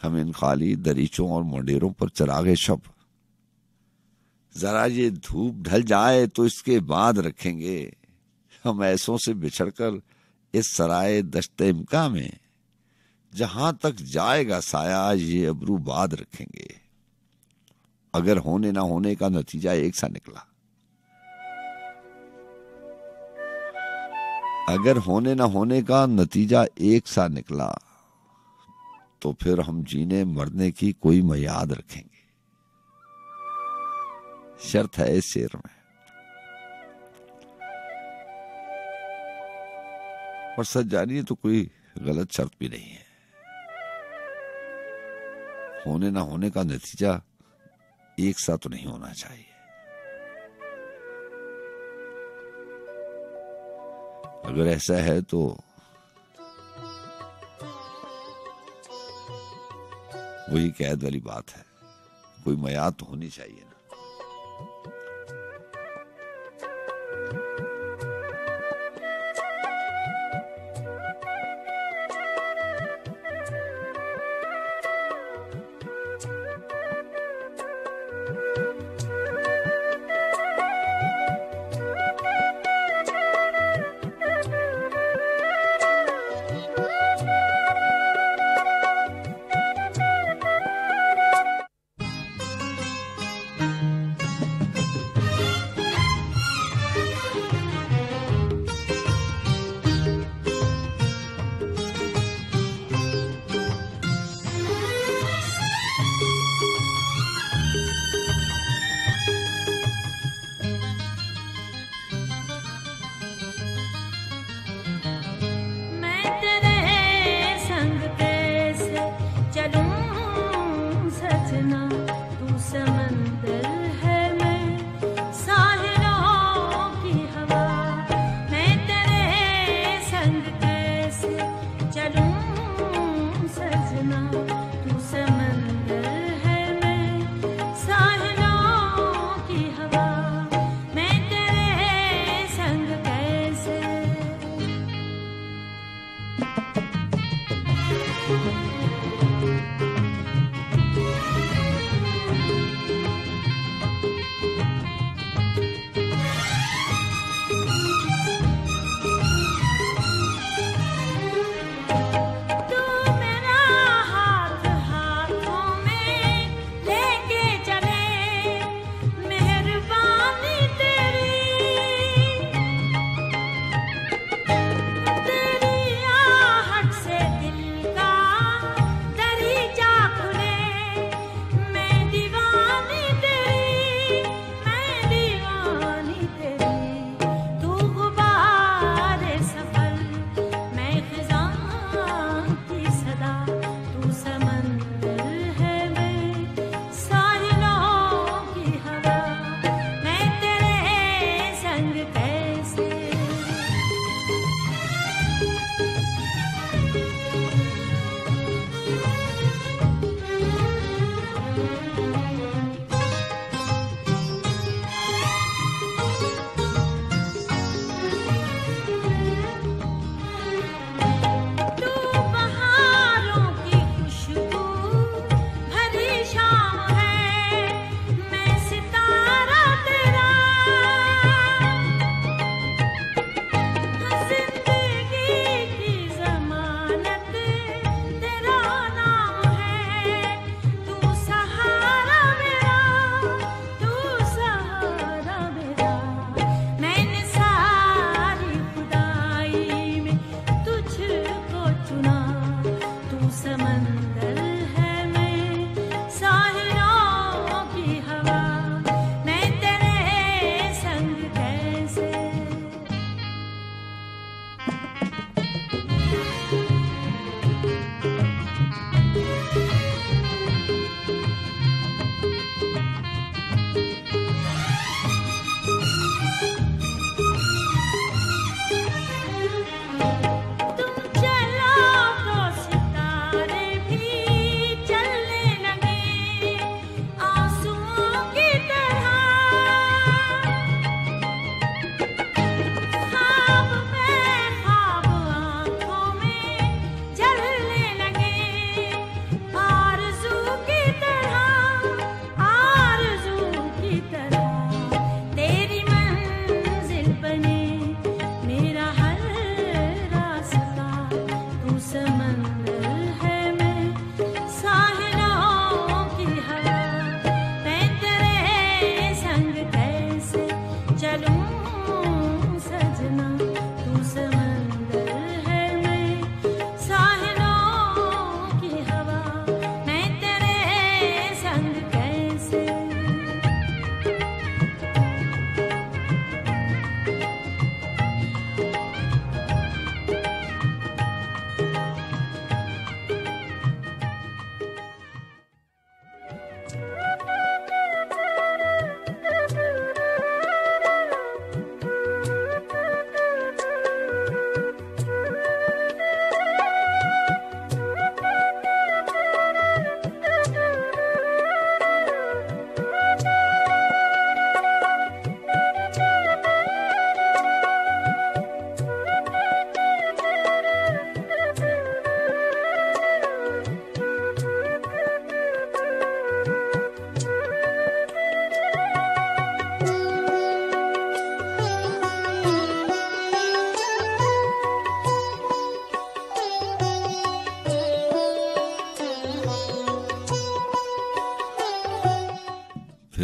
हम इन खाली दरीचों और मंडेरों पर चरागे शब, जरा ये धूप ढल जाए तो इसके बाद रखेंगे। हम ऐसों से बिछड़कर इस सराय दश्ते इम्का में, जहां तक जाएगा साया ये अबरू बाद रखेंगे। अगर होने ना होने का नतीजा एक सा निकला, अगर होने ना होने का नतीजा एक सा निकला, तो फिर हम जीने मरने की कोई मयाद रखेंगे। शर्त है इस शेर में। और सच जानिए तो कोई गलत शर्त भी नहीं है। होने ना होने का नतीजा एक साथ तो नहीं होना चाहिए। अगर ऐसा है तो वही कैद वाली बात है, कोई मयाद तो होनी चाहिए ना।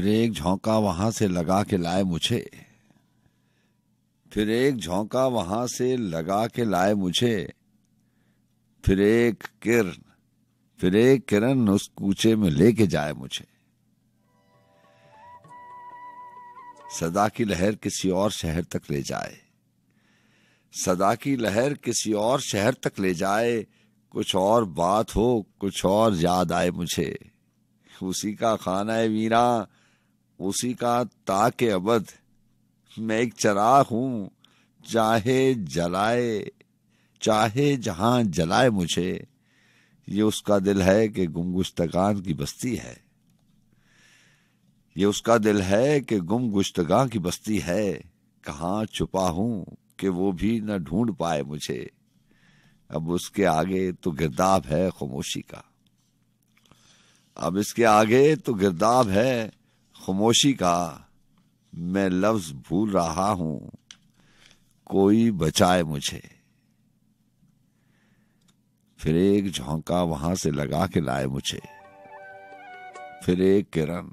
फिर एक झोंका वहां से लगा के लाए मुझे, फिर एक झोंका वहां से लगा के लाए मुझे, फिर एक किरण उस कूचे में लेके जाए मुझे। सदा की लहर किसी और शहर तक ले जाए, सदा की लहर किसी और शहर तक ले जाए, कुछ और बात हो कुछ और याद आए मुझे। उसी का खाना है वीरा, उसी का ताके अबद, मैं एक चिराग हूं चाहे जलाए, चाहे जहां जलाए मुझे। ये उसका दिल है कि गुमगुश्तगान की बस्ती है, ये उसका दिल है कि गुमगुश्तगान की बस्ती है। कहाँ छुपा हूं कि वो भी न ढूंढ पाए मुझे। अब उसके आगे तो गिरदाब है खामोशी का, अब इसके आगे तो गिरदाब है खामोशी का। मैं लफ्ज भूल रहा हूं, कोई बचाए मुझे। फिर एक झोंका वहां से लगा के लाए मुझे, फिर एक किरण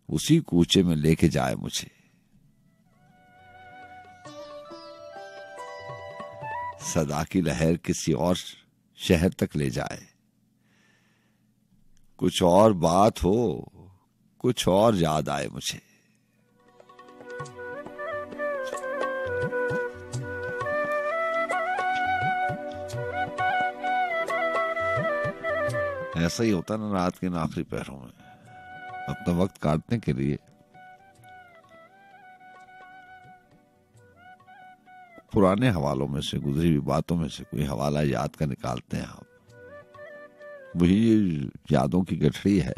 उसी कूचे में लेके जाए मुझे। सदा की लहर किसी और शहर तक ले जाए, कुछ और बात हो कुछ और याद आए मुझे। ऐसा ही होता ना रात के आखिरी पहरों में अपना वक्त काटने के लिए पुराने हवालों में से, गुजरी हुई बातों में से कोई हवाला याद का निकालते हैं आप। वही यादों की गठरी है।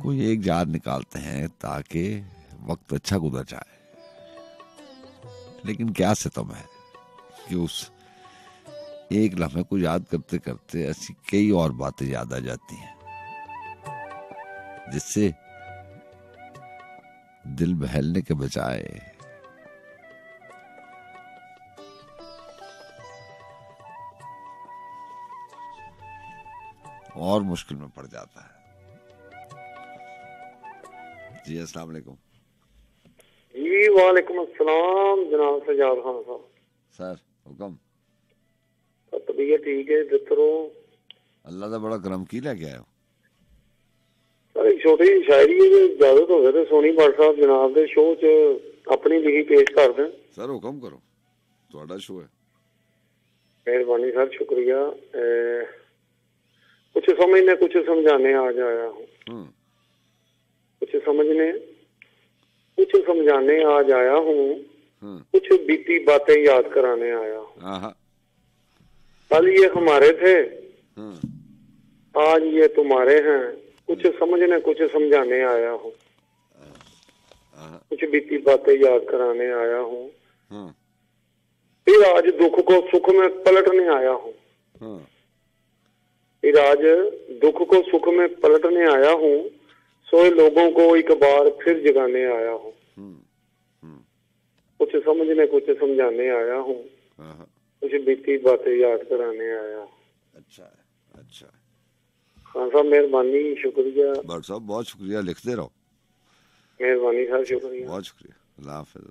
कोई एक याद निकालते हैं ताकि वक्त अच्छा गुजर जाए। लेकिन क्या सितम है कि उस एक लम्हे को याद करते करते ऐसी कई और बातें याद आ जाती हैं जिससे दिल बहलने के बजाय और मुश्किल में पड़ जाता है। जी अस्सलाम वालेकुम। जी वालेकुम अस्सलाम जनाब सजाद खान साहब। सर हुक्म। तबीयत ठीक है जितरो? अल्लाह का बड़ा करम की लेके आयो। सर एक छोटी शायरी है इजाजत हो गए तो सोनी भट्ट साहब जनाब के शो च अपनी लिखी पेश कर दें। सर हुक्म करो, ਤੁਹਾਡਾ शो है। मेहरबानी सर, शुक्रिया। कुछ समझने कुछ समझाने आज आया हूँ, कुछ समझने कुछ समझाने आज आया हूँ, कुछ बीती बातें याद कराने आया हूँ। कल ये हमारे थे आज ये तुम्हारे हैं, कुछ समझने कुछ समझाने आया हूँ, कुछ बीती बातें याद कराने आया हूँ। फिर आज दुख को सुख में पलटने आया हूँ, फिर आज दुख को सुख में पलटने आया हूँ, सोए लोगों को एक बार फिर जगाने आया हूँ, कुछ समझने कुछ समझाने आया हूँ, कुछ बीती बातें याद कराने आया हूँ। अच्छा है, अच्छा है। खान साहब मेहरबानी, शुक्रिया। भट्ट साहब बहुत शुक्रिया, लिखते रहो। मेहरबानी साहब, शुक्रिया, बहुत शुक्रिया। अल्लाह हाफ़िज़।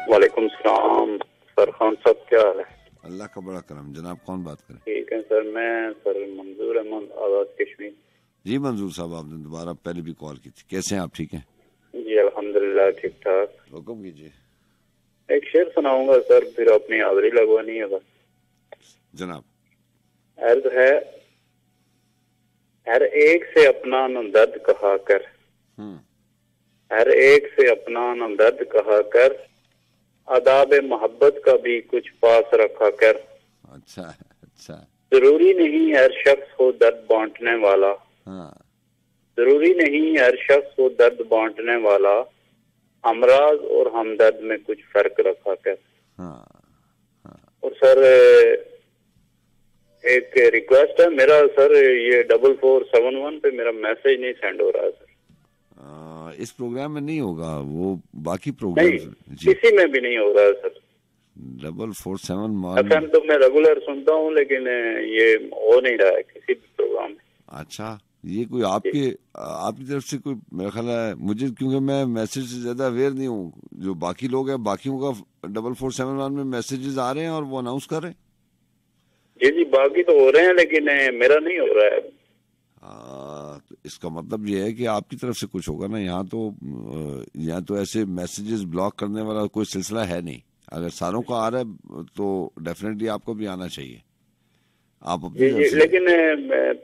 वालेकुम सलाम सर, खान साहब क्या हाल है? अल्लाह का बड़ा करम। जनाब कौन बात करें? ठीक है सर, मैं सर मंजूर अहमद आजाद कश्मीर। जी मंजूर साहब, आपने दोबारा पहले भी कॉल की थी। कैसे हैं आप? ठीक हैं जी अल्हम्दुलिल्लाह, ठीक ठाक। हुक्म कीजिए। एक शेर सुनाऊंगा सर, फिर अपनी हाजिरी लगवानी है बस। जनाब। अर्ज है, हर एक से अपना नमदर्द कहा कर, हर एक से अपना नमदर्द कहा कर, आदाब मोहब्बत का भी कुछ पास रखा कर। अच्छा अच्छा। जरूरी नहीं हर शख्स हो दर्द बांटने वाला, जरूरी नहीं हर शख्स हो दर्द बांटने वाला, हमराज और हमदर्द में कुछ फर्क रखा कर। और सर एक रिक्वेस्ट है मेरा सर, ये 4471 पे मेरा मैसेज नहीं सेंड हो रहा है सर। इस प्रोग्राम में नहीं होगा, वो बाकी प्रोग्राम किसी में भी नहीं हो रहा है सर। 447 FM तो मैं रेगुलर सुनता हूँ, लेकिन ये हो नहीं रहा है किसी भी प्रोग्राम में। अच्छा, ये कोई आपकी तरफ से कोई, मेरा ख्याल है मुझे, क्योंकि मैं मैसेज से ज्यादा अवेयर नहीं हूँ, जो बाकी लोग हैं बाकियों का 4471 में मैसेजेस आ रहे हैं और वो अनाउंस कर रहे हैं। जी जी, बाकी तो हो रहे हैं, लेकिन मेरा नहीं हो रहा है। तो इसका मतलब ये है कि आपकी तरफ से कुछ होगा ना। यहाँ तो ऐसे मैसेजेस ब्लॉक करने वाला कोई सिलसिला है नहीं। अगर सारों का आ रहा है तो डेफिनेटली आपको भी आना चाहिए। आप जी जी, लेकिन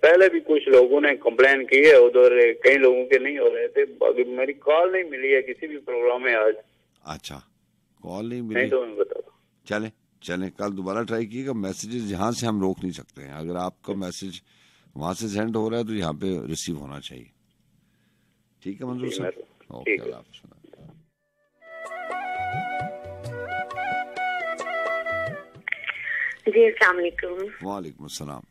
पहले भी कुछ लोगों ने कंप्लेन की है उधर, कई लोगों के नहीं हो रहे थे। बाकी मेरी कॉल नहीं मिली है किसी भी प्रोग्राम में आज। अच्छा, कॉल नहीं मिली? नहीं तो मैं बता दूं। चले कल दोबारा ट्राई कीजिएगा। मैसेजेस यहाँ से हम रोक नहीं सकते हैं। अगर आपका मैसेज वहां से सेंड हो रहा है तो यहाँ पे रिसीव होना चाहिए। ठीक है मंजूर सर, ओके, अल्लाह हाफ़िज़। जी अस्सलाम वालेकुम। वालेकुम अस्सलाम।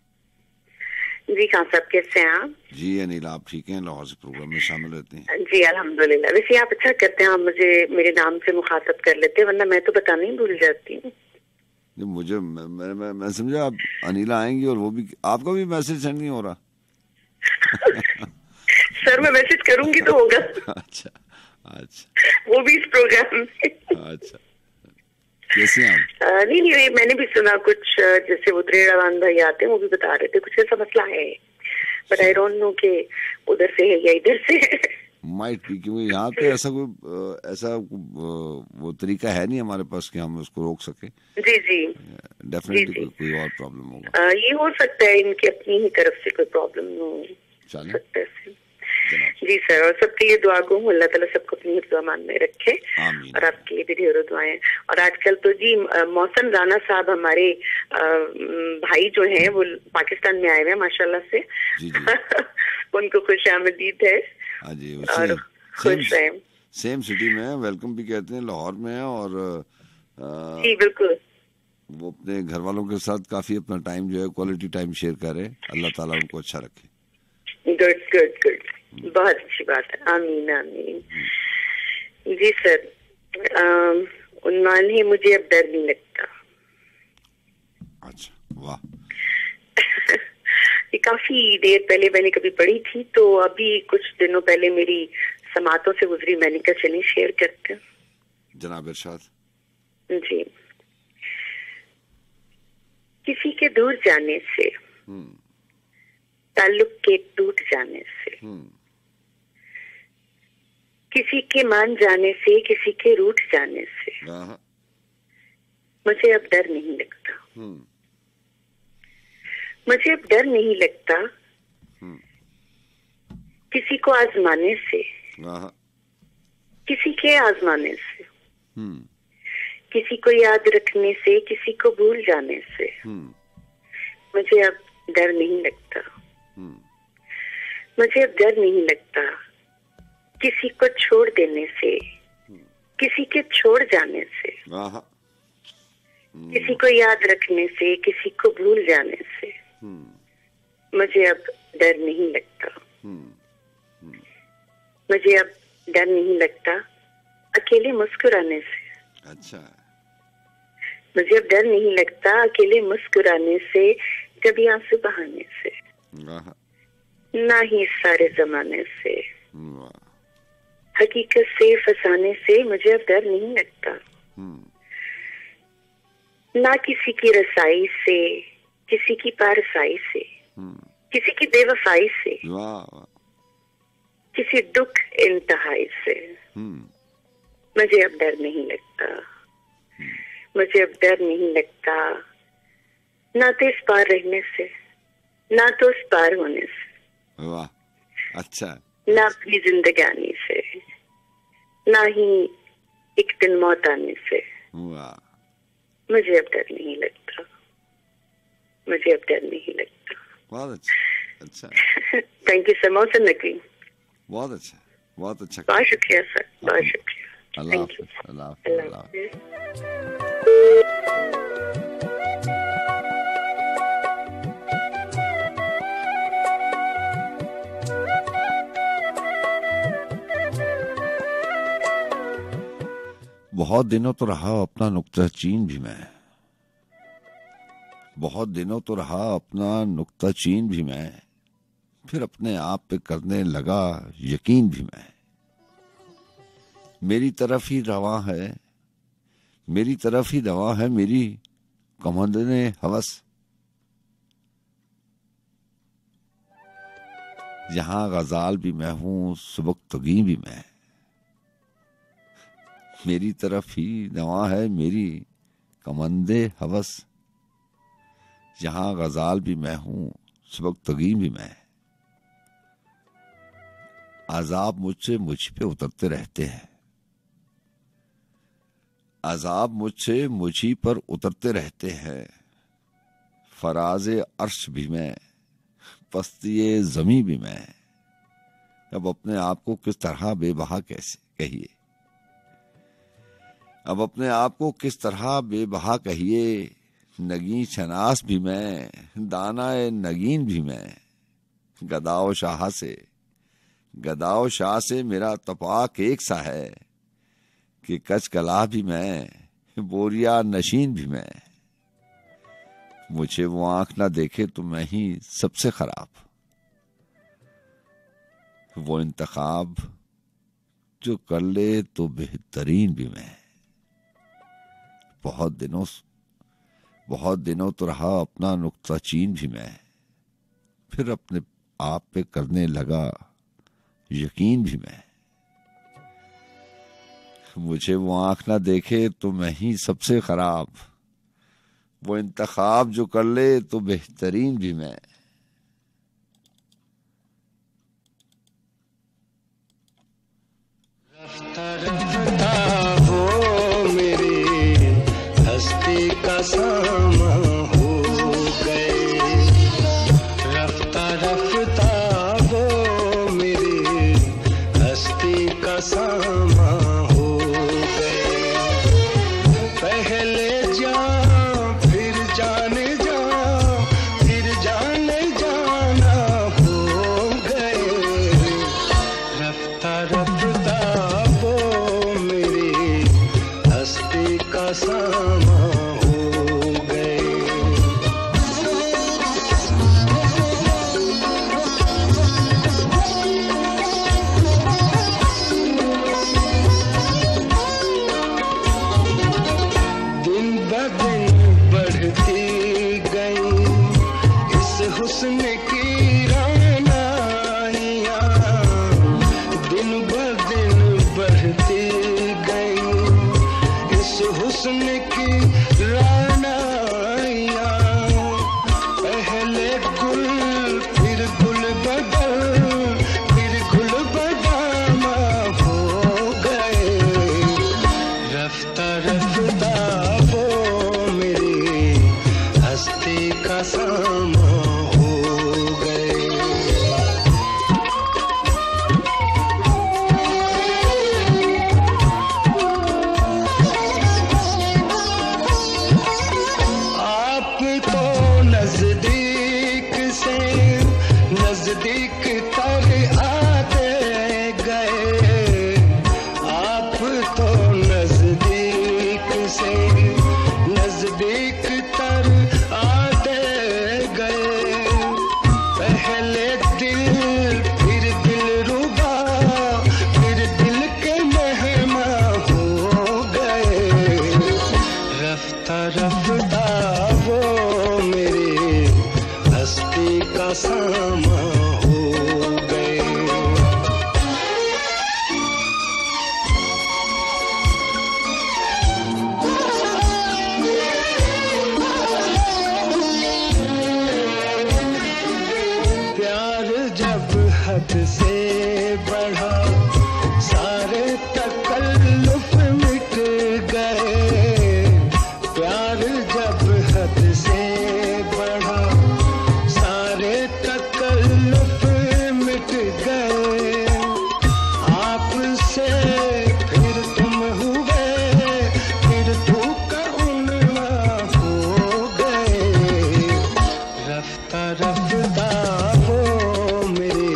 जी खान साहब कैसे हैं आप? जी अनिल, आप ठीक हैं? लाहौर से प्रोग्राम में शामिल रहते हैं? जी अल्हम्दुलिल्लाह। वैसे आप अच्छा करते हैं, आप मुझे मेरे नाम से मुखातब कर लेते हैं, वरना मैं तो बताना ही भूल जाती हूँ। मुझे मैं समझा आप अनिला आएंगी और वो भी, आपका भी मैसेज सेंड नहीं हो रहा। सर मैं मैसेज करूंगी तो होगा। अच्छा, वो भी इस प्रोग्राम में। अच्छा, कैसे आप? नहीं, मैंने भी सुना कुछ, जैसे वो त्रेड़ावान भाई आते हैं वो भी बता रहे थे कुछ ऐसा मसला है, बट आई डोंट नो कि उधर से है या इधर से है। माइट भी, क्योंकि यहाँ पे ऐसा वो तरीका है नहीं हमारे पास कि हम उसको रोक सके। जी जी, डेफिनेटली कोई और प्रॉब्लम होगा। ये हो सकता है इनकी अपनी ही तरफ से कोई प्रॉब्लम हो सकता है। जी सर, और सबके लिए दुआ गो, अल्लाह ताला सबको अपनी हिफ्ज़-ओ-अमान में रखे, और आपके लिए भी ढेरों दुआएं। और आजकल तो जी मौसम राना साहब हमारे भाई जो हैं वो पाकिस्तान में आए हुए हैं माशाल्लाह से। जी उनको खुशामदीद है और खुश हैं। सेम सिटी में वेलकम भी कहते हैं, लाहौर में है, और जी बिल्कुल वो अपने घर वालों के साथ काफी अपना टाइम जो है क्वालिटी टाइम शेयर करे। अल्लाह ताला उनको अच्छा रखे। गुड गुड गुड, बहुत अच्छी बात है, आमीन आमीन। जी सर, उन्मान है मुझे अब डर नहीं लगता। अच्छा, वाह। ये काफी देर पहले मैंने कभी पढ़ी थी, तो अभी कुछ दिनों पहले मेरी समातों से गुजरी, मैंने कहा चलिए शेयर करते हैं। जनाब इरशाद। जी, किसी के दूर जाने से, ताल्लुक के टूट जाने से, किसी के मान जाने से, किसी के रूठ जाने से मुझे अब डर नहीं लगता। मुझे अब डर नहीं लगता किसी को आजमाने से, किसी के आजमाने से, किसी को याद रखने से, किसी को भूल जाने से मुझे अब डर नहीं लगता। मुझे अब डर नहीं लगता किसी को छोड़ देने से, किसी के छोड़ जाने से, किसी को याद रखने से, किसी को भूल जाने से मुझे अब डर नहीं लगता। मुझे अब डर नहीं लगता अकेले मुस्कुराने से। अच्छा, मुझे अब डर नहीं लगता अकेले मुस्कुराने से, कभी आंसू बहाने से, ना ही सारे जमाने से, हकीकत से फसाने से मुझे अब डर नहीं लगता। ना किसी की रसाई से, किसी की पारसाई से, किसी की बेवफाई से, किसी दुख इंतहाई से मुझे अब डर नहीं लगता। मुझे अब डर नहीं लगता, ना तो इस पार रहने से, ना तो उस पार होने से। वाह, अच्छा। ना अपनी जिंदगानी से, ना ही एक दिन मौत आने से। वाह, मुझे अब डर नहीं लगता। मुझे अब डर नहीं लगता। बहुत अच्छा, अच्छा। थैंक यू सर, मौसम नकली। बहुत अच्छा, बहुत अच्छा। बहुत शुक्रिया सर, बहुत शुक्रिया। अल्लाह हाफ़िज़, अल्लाह हाफ़िज़। बहुत दिनों तो रहा अपना नुक्ता चीन भी मैं, बहुत दिनों तो रहा अपना नुक्ता चीन भी मैं, फिर अपने आप पे करने लगा यकीन भी मैं। मेरी तरफ ही रवा है, मेरी तरफ ही रवा है मेरी कमंदने हवस, यहाँ गजाल भी मैं हूं सुबुक्तगी भी मैं। मेरी तरफ ही नवा है मेरी कमंदे हवस, यहाँ गजाल भी मैं हूं सुबुक्तगी भी मैं। अजाब मुझसे मुझ पे उतरते रहते हैं, अजाब मुझसे मुझी पर उतरते रहते हैं। फराज़े अर्श भी मैं, पस्तिये ज़मी भी मैं। अब अपने आप को किस तरह बेबहा कैसे कहिए, अब अपने आप को किस तरह बेबहा कहिए। नगीन शनास भी मैं, दानाए नगीन भी मैं। गदाओ शाह से, गदाओ शाह से मेरा तपाक एक सा है कि कच कला भी मैं, बोरिया नशीन भी मैं। मुझे वो आंख ना देखे तो मैं ही सबसे खराब, वो इंतखाब जो कर ले तो बेहतरीन भी मैं। बहुत दिनों तो रहा अपना नुक्ता चीन भी मैं, फिर अपने आप पे करने लगा यकीन भी मैं। मुझे वो आंख ना देखे तो मैं ही सबसे खराब, वो इंतखाब जो कर ले तो बेहतरीन भी मैं। रफ्ता रफ्ता हो मेरी हस्ती का सामा हो गए, रफ्ता रफ्ता हो मेरी हस्ती का सामा हो गए। पहले जा फिर जाने जा, फिर जाने जाना हो गए। रफ्ता रफ्ता वो मेरी हस्ती का सामा हो गए। दिन ब दिन बढ़ती गई इस हुस्न की रानाइयाँ, दिन ब दिन बढ़ती गई इस हुस्न की रानाइयाँ। पहले गुल फिर गुल बदल, फिर गुल बदामा हो गए। रफ्ता रफ्ता वो मेरी हस्ती का सामा हो गए। आप तो नजदीक से नजदीक तर आते गए, आप तो नजदीक से नजदीक तर आते गए। पहले दिल फिर दिल रुबा, फिर दिल के मेहमा हो गए। रफ्ता रफ्ता वो मेरी हस्ती का सामा हो गए। प्यार जब हद से बढ़ा सारे तकल्लुफ मिट गए। प्यार जब हद से बढ़ा सारे तकल्लुफ मिट गए। आपसे फिर तुम हुए, फिर तू का उनवा हो गए। रफ्ता रफ्ता वो मेरी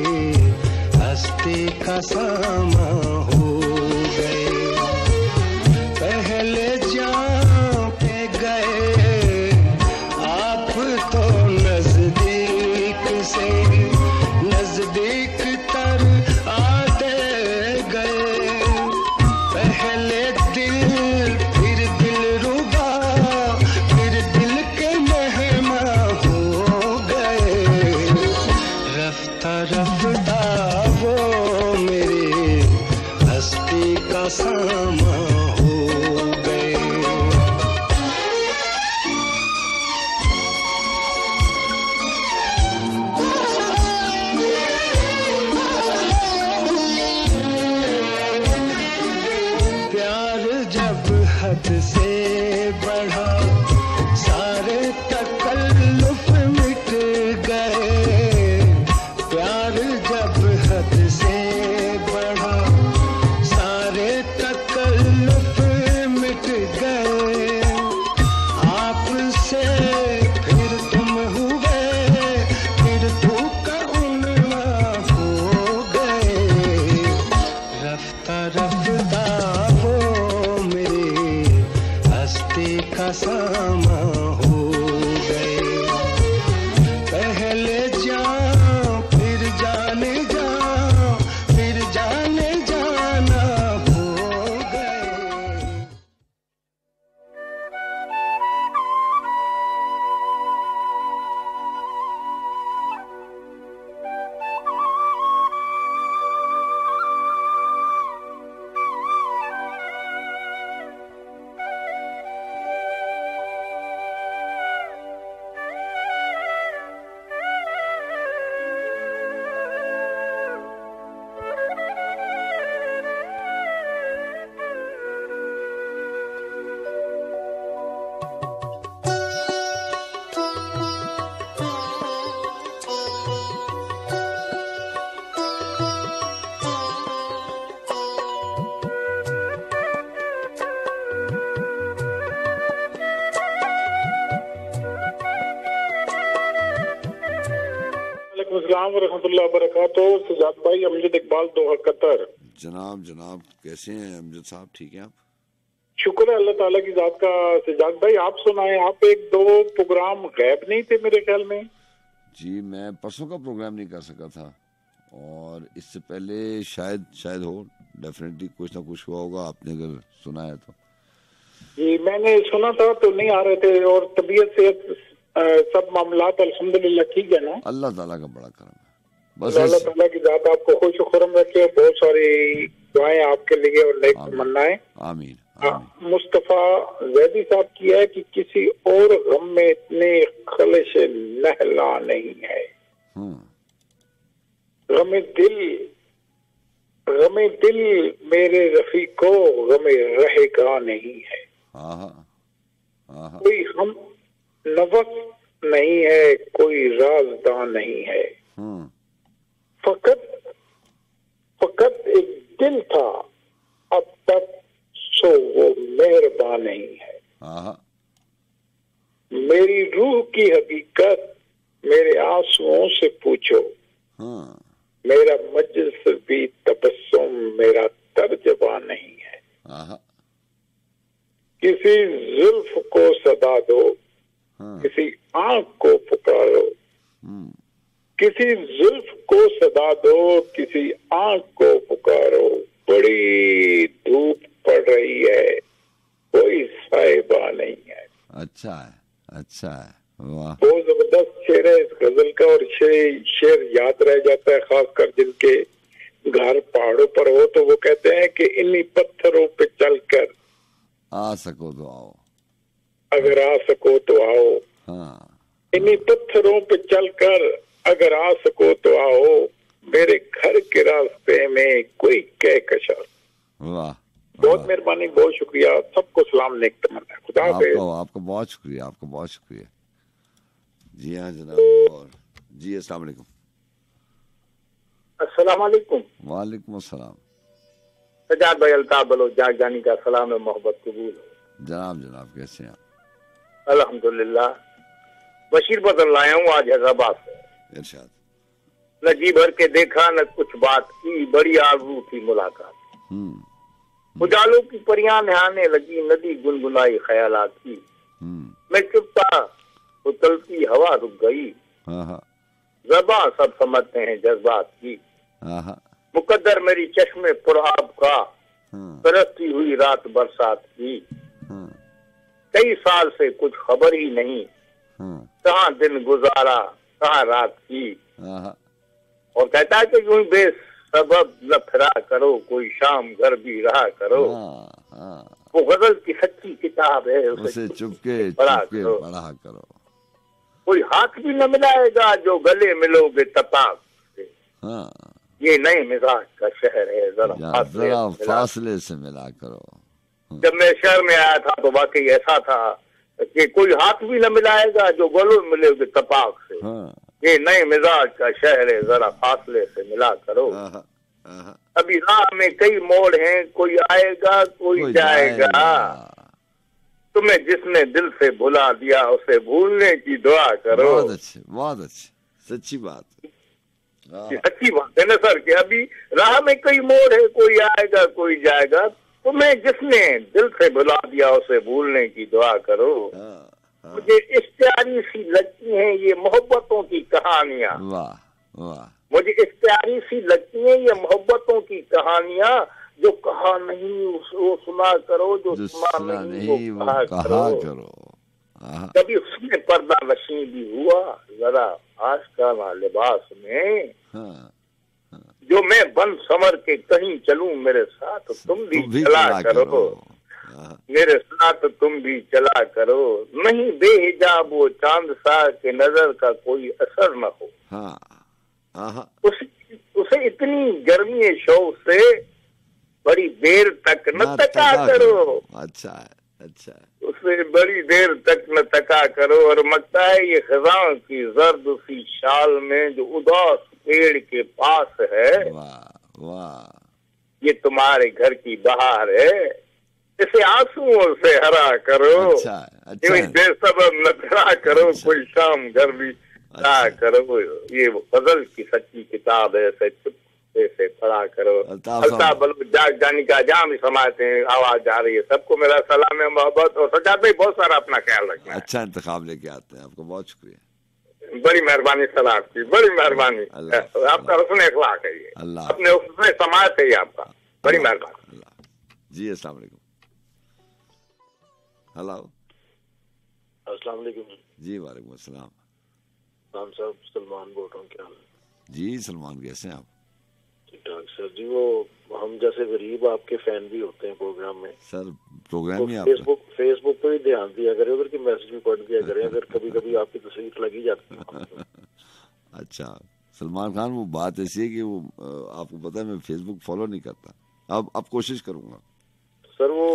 वालेकुम अस्सलाम व रहमतुल्लाहि व बरकातहू। सजाद भाई, अमजद इकबाल दोहा कतर। जनाब कैसे हैं अमजद साहब, ठीक हैं आप? शुक्र है अल्लाह ताला की जात का। सजाद भाई आप सुनाए, आप एक दो प्रोग्राम गायब नहीं थे मेरे ख्याल में? जी मैं परसों का प्रोग्राम नहीं कर सका था और इससे पहले शायद हो, डेफिनेटली कुछ ना कुछ हुआ होगा, आपने अगर सुना है तो। जी मैंने सुना था तो नहीं आ रहे थे, और तबीयत से सब मामलात अल्हम्दुलिल्लाह ठीक है ना? अल्लाह ताला का बड़ा करम है, बस अल्लाह ताला की जात आपको खुश खुरम रखे। बहुत सारी दुआएं आपके लिए और नेक तमन्नाएं। आमीन। मुस्तफा जैदी साहब की है कि किसी और गम में इतने खलिश नहला नहीं है। गमे दिल मेरे रफीको गमे रहेगा नहीं है। कोई हम नवस नहीं है, कोई राजदां नहीं है। फकत एक दिल था, अब तक सो वो मेहरबान नहीं है। मेरी रूह की हकीकत मेरे आंसुओं से पूछो। मेरा मजलिस भी तबस्सुम मेरा तर्जबा नहीं है। किसी जुल्फ को सदा दो, किसी आंख को पुकारो। किसी जुल्फ को सदा दो, किसी आंख को पुकारो। बड़ी धूप पड़ रही है, कोई साहिबा नहीं है। अच्छा है, वाह। बहुत जबरदस्त शेर है इस गजल का, और शेर याद रह जाता है, खासकर जिनके घर पहाड़ों पर हो तो वो कहते हैं कि इन्हीं पत्थरों पे चलकर आ सको तो आओ, अगर आ सको तो आओ। इन्हीं पत्थरों पे चलकर अगर आ सको तो आओ, मेरे घर के रास्ते में कोई कहकशां। वाह, बहुत मेहरबानी, बहुत शुक्रिया, सबको सलाम नेक तमन्ना। खुदा हाफिज़। आपका बहुत शुक्रिया। जी हाँ जनाब। और जी अस्सलाम वालेकुम। अस्सलाम वालेकुम। वालेकुम अस्सलाम। सजाद भाई अल्ताफ बलो जाग जानी का सलाम है, मोहब्बत कबूल। जनाब कैसे हैं? अल्हम्दुलिल्लाह। बशीर बदल लाया हूँ आज हैदराबाद से। इरशाद। न जी भर के देखा न कुछ बात की, बड़ी आरज़ू थी मुलाकात। उजालों की परियां नहाने लगी, नदी गुनगुनाई ख्यालात की। मैं चुप था, उतलती हवा रुक गई। ज़बां सब समझते हैं जज्बात की। मुकद्दर मेरी चश्मे पुराब का, बरसती हुई रात बरसात की। कई साल से कुछ खबर ही नहीं, कहाँ दिन गुजारा कहाँ रात की। और कहता है कि यूं बेसबब न फिरा करो, कोई शाम घर भी रहा करो। वो गजल की सच्ची किताब है, उसे चुपके पढ़ा करो। कोई हाथ भी न मिलाएगा जो गले मिलोगे तपाक से। ये नए मिजाज का शहर है, जरा फासले से मिला करो। जब मैं शहर में आया था तो वाकई ऐसा था कि कोई हाथ भी न मिलाएगा जो गलों मिलोगे तपाक से। ये नए मिजाज का शहर है, जरा फासले से मिला करो। अभी राह में कई मोड़ हैं, कोई आएगा कोई जाएगा। तुम्हें जिसने दिल से भुला दिया उसे भूलने की दुआ करो। बहुत अच्छे, सच्ची बात है ना सर, कि अभी राह में कई मोड़ है, कोई आएगा कोई जाएगा। तुम्हें जिसने दिल से भुला दिया उसे भूलने की दुआ करो। मुझे इस प्यारी सी लगती हैं ये मोहब्बतों की कहानियाँ। मुझे इस प्यारी सी लगती हैं ये मोहब्बतों की कहानियाँ। जो कहा नहीं वो सुना करो, जो सुना नहीं वो कहा करो। कभी उसमें पर्दा नशी भी हुआ जरा आशिकाना लिबास में। जो मैं बन समर के कहीं चलूं मेरे साथ तुम भी चला करो। मेरे साथ तुम भी चला करो। नहीं बेहिजाब वो चांद सा के नजर का कोई असर न हो। उसे इतनी गर्मी शौक से बड़ी देर तक न तका करो। अच्छा उसे बड़ी देर तक न तका करो। और मकता है ये खजां की जर्द सी शाल में जो उदास पेड़ के पास है। ये तुम्हारे घर की बहार है, इसे आंसुओं से हरा करो। बेसबब न फिरा करो, कोई शाम घर भी क्या करो, ये गजल की सच्ची किताब है, से पढ़ा करो। अल्ताफ बलूच जाग जानी का जाम समाते हैं, आवाज जा रही है। सबको मेरा सलाम है, मोहब्बत, और सजाते ही बहुत सारा अपना ख्याल रखना। अच्छा इंतखाब लेके आते हैं, आपको बहुत शुक्रिया। बड़ी मेहरबानी सर आपकी, बड़ी मेहरबानी। आपका हुस्न अखलाक है ये, अपने हुस्न समात है ये आपका, बड़ी मेहरबानी जी। अस्सलाम वालेकुम। हेलो, अस्सलाम वालेकुम जी। वालेकुम अस्सलाम। खान साहब, सलमान बोल रहा हूँ, क्या हाल है जी? सलमान कैसे हैं आप? ठीक ठाक सर जी। वो हम जैसे गरीब आपके फैन भी होते हैं प्रोग्राम में सर। प्रोग्राम ही फेसबुक पे भी ध्यान दिया करें, उधर की मैसेज भी पढ़ दिया करें, अगर कभी कभी आपकी तस्वीर लगी जाती है। अच्छा सलमान खान, वो बात ऐसी है कि वो आपको पता है मैं फेसबुक फॉलो नहीं करता। अब कोशिश करूंगा सर। वो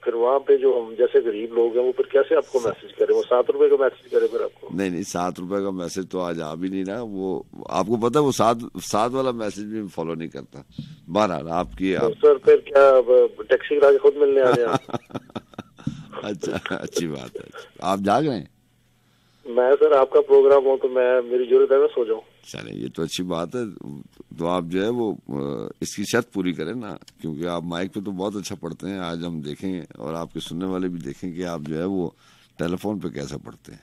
फिर वहाँ पे जो हम जैसे गरीब लोग हैं वो फिर कैसे आपको मैसेज करें? वो 7 रुपए का मैसेज करे फिर आपको? नहीं 7 रुपए का मैसेज तो आज आ भी नहीं रहा। वो आपको पता है वो 7 वाला मैसेज भी फॉलो नहीं करता। बहरहाल आपकी तो सर फिर क्या टैक्सी करा के खुद मिलने आ रहे? अच्छा, अच्छी बात है। आप जाग रहे हैं? मैं सर आपका प्रोग्राम हो तो मेरी जरूरत है मैं सो जाऊँ। चले, ये तो अच्छी बात है। तो आप जो है वो इसकी शर्त पूरी करें ना, क्योंकि आप माइक पे तो बहुत अच्छा पढ़ते हैं। आज हम देखेंगे और आपके सुनने वाले भी देखें कि आप जो है वो टेलीफोन पे कैसा पढ़ते हैं।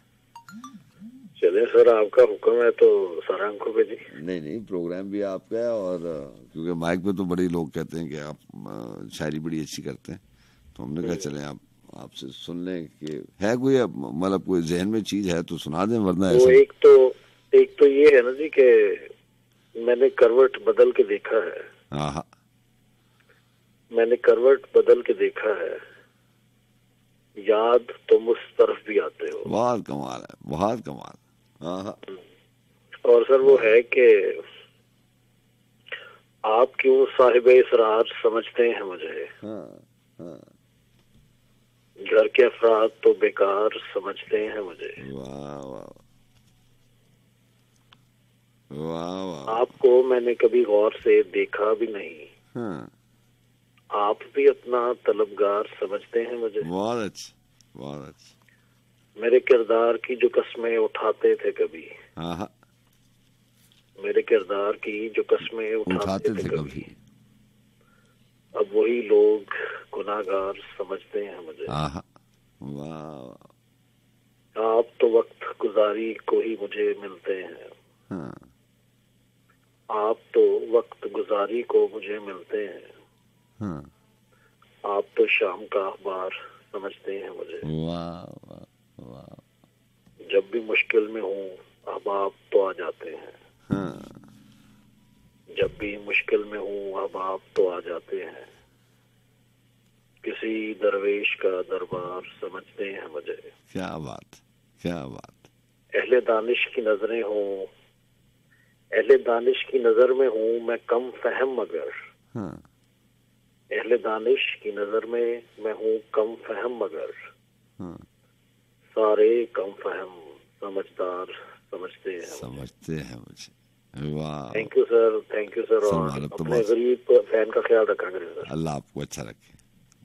चले सर, आपका हुक्म है तो सारा आंखों पे जी। नहीं, प्रोग्राम भी आपका है, और क्योंकि माइक पे तो बड़े लोग कहते हैं कि आप शायरी बड़ी अच्छी करते हैं, तो हमने कहा चले आपसे सुन लें कि है कोई मतलब कोई जहन में चीज है तो सुना दें, वरना ऐसा। एक तो ये है ना जी कि मैंने करवट बदल के देखा है। हाँ, मैंने करवट बदल के देखा है, याद तुम उस तरफ भी आते हो। बहुत कमाल है, बहुत कमाल। हाँ। और सर वो है कि आप क्यों साहिबे इसरार समझते हैं मुझे। हाँ। घर के अफराद तो बेकार समझते हैं मुझे। वाह। आपको मैंने कभी गौर से देखा भी नहीं। हाँ। आप भी अपना तलबगार समझते हैं मुझे। बहुत अच्छा। मेरे किरदार की जो कस्में उठाते थे कभी। हाँ। मेरे किरदार की जो कस्में उठाते थे कभी, अब वही लोग गुनाहगार समझते हैं मुझे। वाह। आप तो वक्त गुजारी को ही मुझे मिलते हैं। हाँ। आप तो वक्त गुजारी को मुझे मिलते हैं। हाँ। आप तो शाम का अखबार समझते हैं मुझे। वाह। जब भी मुश्किल में हूँ अब आप तो आ जाते हैं। हाँ। जब भी मुश्किल में हूँ अब आप तो आ जाते हैं। किसी दरवेश का दरबार समझते हैं मुझे। क्या बात। अहले दानिश की नजरें हूँ, अहले दानिश की नजर में हूँ मैं कम फहम, मगर हाँ। अहले दानिश की नजर में मैं हूँ कम फहम, मगर हाँ। सारे कम फहम समझदार समझते हैं मुझे। वाह। Thank you sir. और अपने गरीब फैन का ख्याल रखा करें सर। अल्लाह आपको अच्छा रखे।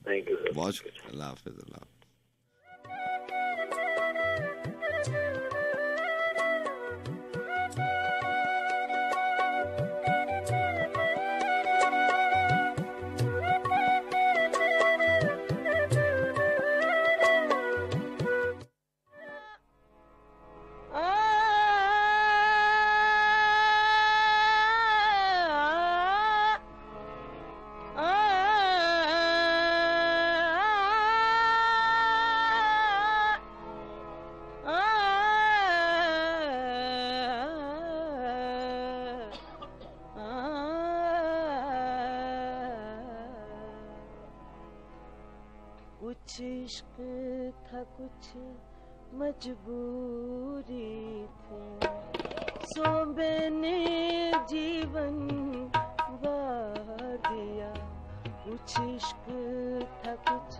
Thank you sir. बहुत शुक्रिया। अल्लाह हाफिज़। कुछ इश्क था कुछ मजबूरी थी, सो मैंने जीवन वार दिया। कुछ इश्क था कुछ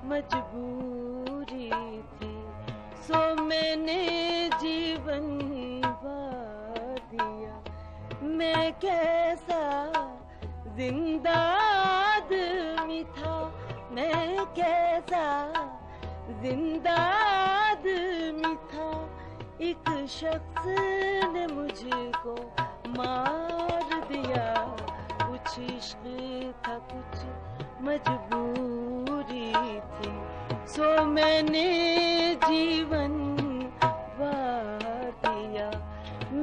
मजबूरी थी, सो मैंने जीवन वार दिया। मैं कैसा जिंदा आदमी था, मैं कैसा जिंदा आदमी था, एक शख्स ने मुझको मार दिया, कुछ इश्क था कुछ मजबूरी थी, सो मैंने जीवन वार दिया।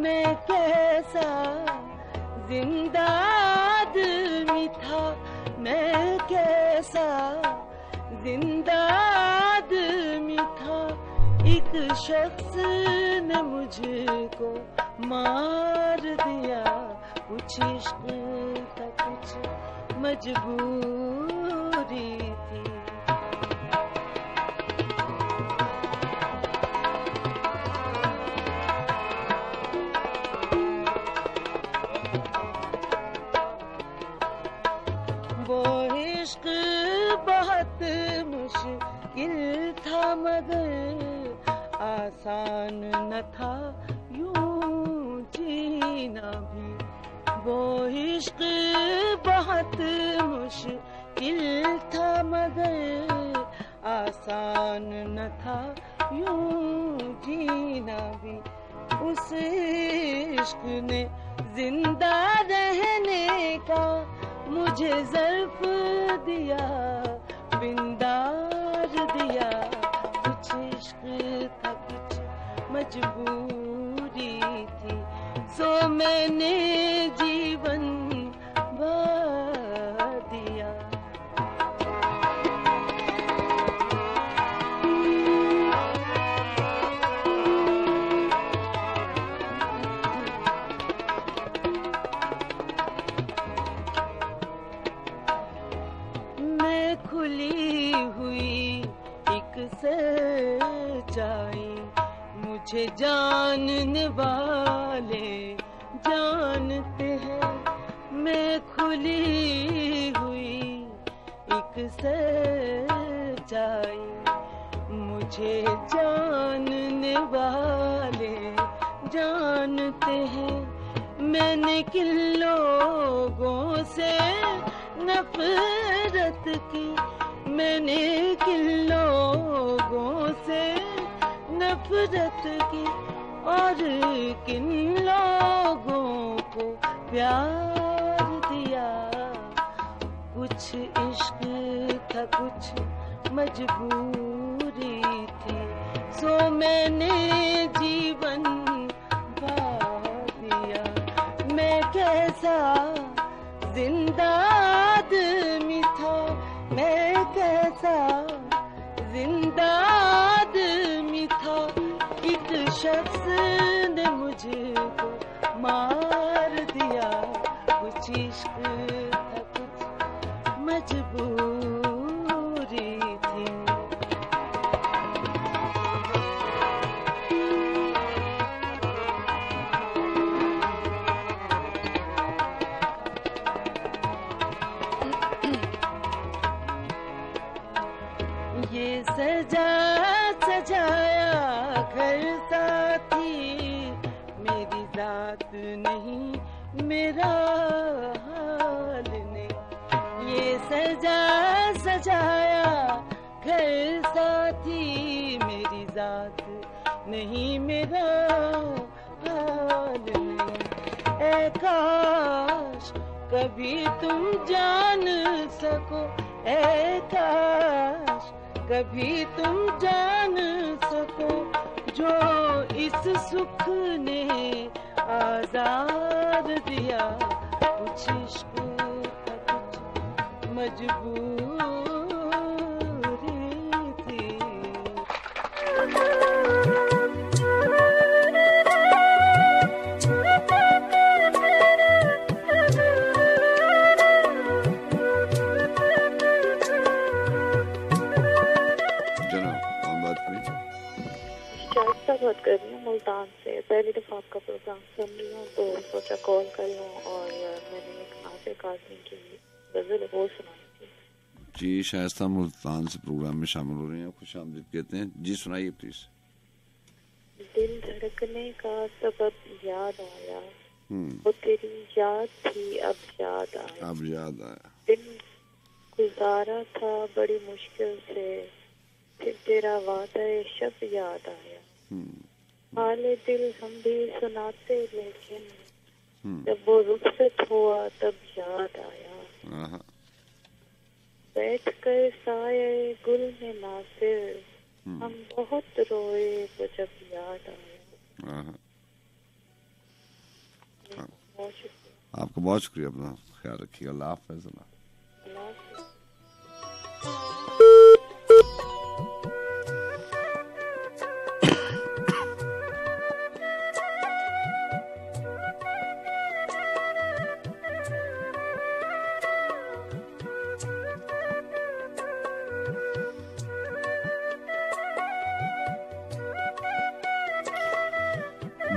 मैं कैसा जिंदा आदमी था, मैं कैसा जिंदा आदमी था, एक शख्स ने मुझको मार दिया, कुछ इश्क था कुछ मजबूरी थी। वो इश्क बहुत मुश्किल था मगर आसान न था यूं जीना भी। वो इश्क बहुत मुश्किल था मगर आसान न था यूं जीना भी। उस इश्क ने जिंदा रहने का मुझे ज़र्फ दिया, बिंदार दिया, कुछ इश्क था कुछ मजबूरी थी, सो मैंने जीवन वार दिया। मैं खुली हुई एक सच्चाई मुझे जानने वाले जानते हैं। मैं खुली हुई एक सच्चाई मुझे जानने वाले जानते हैं। मैंने किन लोगों से नफरत की, मैंने किन लोगों से नफरत की, और किन लोगों को प्यार दिया। कुछ इश्क था कुछ मजबूरी थी, सो मैंने जीवन वार दिया। मैं कैसा जिंदा आदमी था, मैं कैसा जिंदा आदमी था, एक शख्स ने मुझको मार दिया। कुछ इश्क था कुछ मजबूरी थी। ये सजा सजाया घर साथी, मेरी जात नहीं मेरा हाल ने। ये सजा सजाया घर साथी, मेरी जात नहीं मेरा हाल ने। ऐ काश कभी तुम जान सको, ऐ काश कभी तुम जान सको, जो इस सुख ने आजाद दिया। कुछ इश्क था कुछ मजबूरी थी। बात कर रही हूँ मुल्तान से। पहली दफा आपका प्रोग्राम सुन रही हूँ तो सोचा कॉल कर लूँ, और मैंने एक नासिर काज़मी की गजल वो सुनाई थी। जी शाइस्ता मुल्तान से प्रोग्राम में शामिल हो रही हैं, खुश आमदीद कहते हैं। जी सुनाइए प्लीज। दिल धड़कने का सबब याद आया, वो तेरी याद थी अब याद आया, अब याद आया। दिन गुजारा था बड़ी मुश्किल से, फिर तेरा वादा शब याद आया। हाले दिल हम भी सुनाते, लेकिन जब वो रुखसत हुआ तब याद आया। बैठ कर साये गुल में नासिर हम बहुत रोए वो जब याद आया। आपका बहुत शुक्रिया, अपना ख्याल रखिएगा। अल्लाह हाफ़िज़।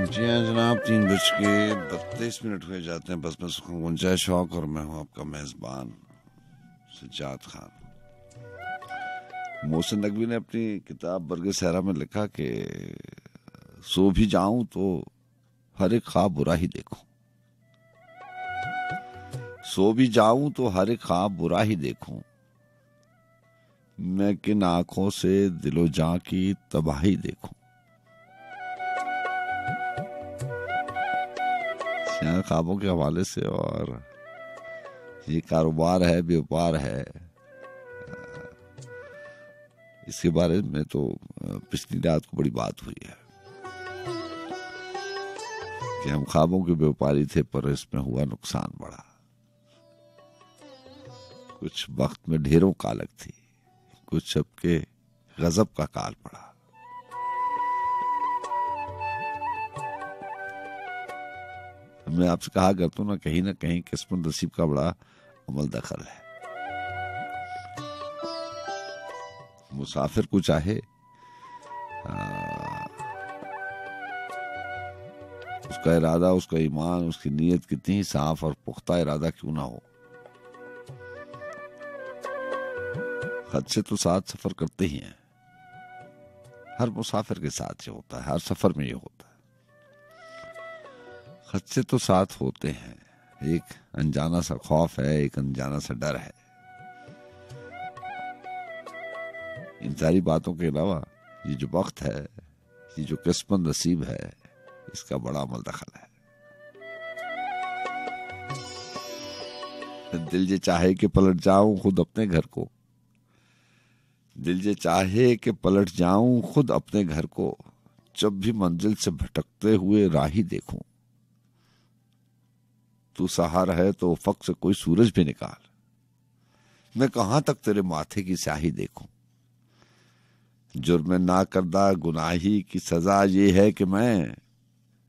जी हाँ जनाब, 3:32 हुए जाते हैं। बस में सुकून गुंजाइश शौक और मैं हूँ आपका मेज़बान सज्जाद खान। मोहसिन नकवी ने अपनी किताब बरगे सहरा में लिखा कि सो भी जाऊं तो हर एक ख्वाब बुरा ही देखूं, सो भी जाऊं तो हर एक ख्वाब बुरा ही देखूं, मैं किन आंखों से दिलो जां की तबाही देखूं। ख्वाबों के हवाले से, और ये कारोबार है, व्यापार है, इसके बारे में तो पिछली रात को बड़ी बात हुई है कि हम ख्वाबों के व्यापारी थे पर इसमें हुआ नुकसान बड़ा। कुछ वक्त में ढेरों कालक थी, कुछ सबके गजब का काल पड़ा। मैं आपसे कहा करता हूँ ना कहीं किस्मत नसीब का बड़ा अमल दखल है। मुसाफिर को चाहे उसका इरादा, उसका ईमान, उसकी नीयत कितनी साफ और पुख्ता इरादा क्यों ना हो, खद से तो साथ सफर करते ही हैं। हर मुसाफिर के साथ ये होता है, हर सफर में ये होता है। खद से तो साथ होते हैं, एक अनजाना सा खौफ है, एक अनजाना सा डर है। इन सारी बातों के अलावा ये जो वक्त है, ये जो किस्मत नसीब है, इसका बड़ा अमल दखल है। दिल जे चाहे कि पलट जाऊं खुद अपने घर को, दिल जे चाहे कि पलट जाऊं खुद अपने घर को, जब भी मंजिल से भटकते हुए राही देखूं, तू सहारा है तो उफक से कोई सूरज भी निकाल, मैं कहां तक तेरे माथे की स्याही देखूं। जुर्म ना करदा गुनाही की सजा ये है कि मैं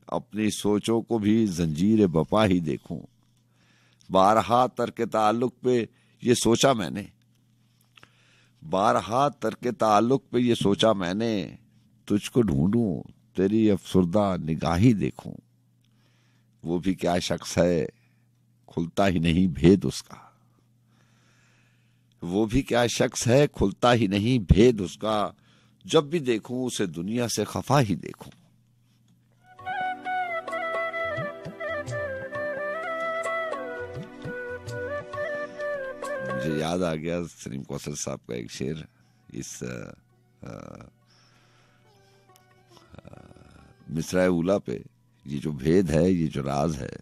अपनी सोचों को भी जंजीर बपा ही देखूं। बारहा तर्क ताल्लुक पे ये सोचा मैंने, बारहा तर्क ताल्लुक पे ये सोचा मैंने, तुझको ढूंढूं तेरी अफसुर्दा निगाही देखूं। वो भी क्या शख्स है खुलता ही नहीं भेद उसका, वो भी क्या शख्स है खुलता ही नहीं भेद उसका, जब भी देखूं उसे दुनिया से खफा ही देखूं। मुझे याद आ गया सलीम कौसर साहब का एक शेर, इस मिसरा उला पे, ये जो भेद है, ये जो राज है,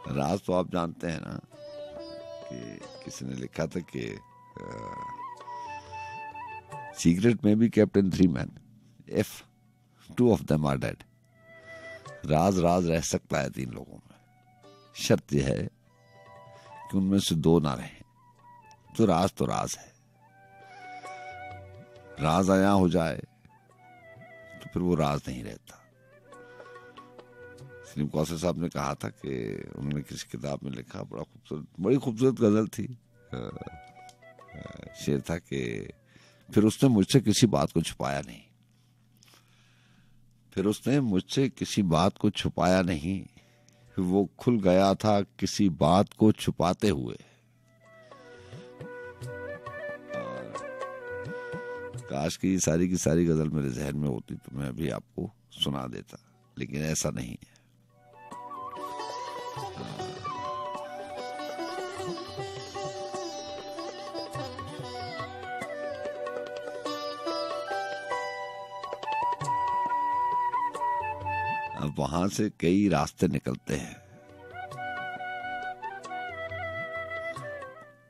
राज तो आप जानते हैं ना कि किसी ने लिखा था कि सीक्रेट में भी captain 3 men if 2 of them are dead। राज राज रह सकता है 3 लोगों में, शर्त यह है कि उनमें से 2 ना रहे। तो राज है, राज आया हो जाए तो फिर वो राज नहीं रहता। सलीम कौसर साहब ने कहा था कि उन्होंने किसी किताब में लिखा, बड़ी खूबसूरत गजल थी, शेर था कि फिर उसने मुझसे किसी बात को छुपाया नहीं, फिर उसने मुझसे किसी बात को छुपाया नहीं, वो खुल गया था किसी बात को छुपाते हुए। काश की सारी की सारी गजल मेरे जहन में होती तो मैं अभी आपको सुना देता, लेकिन ऐसा नहीं है। अब वहां से कई रास्ते निकलते हैं,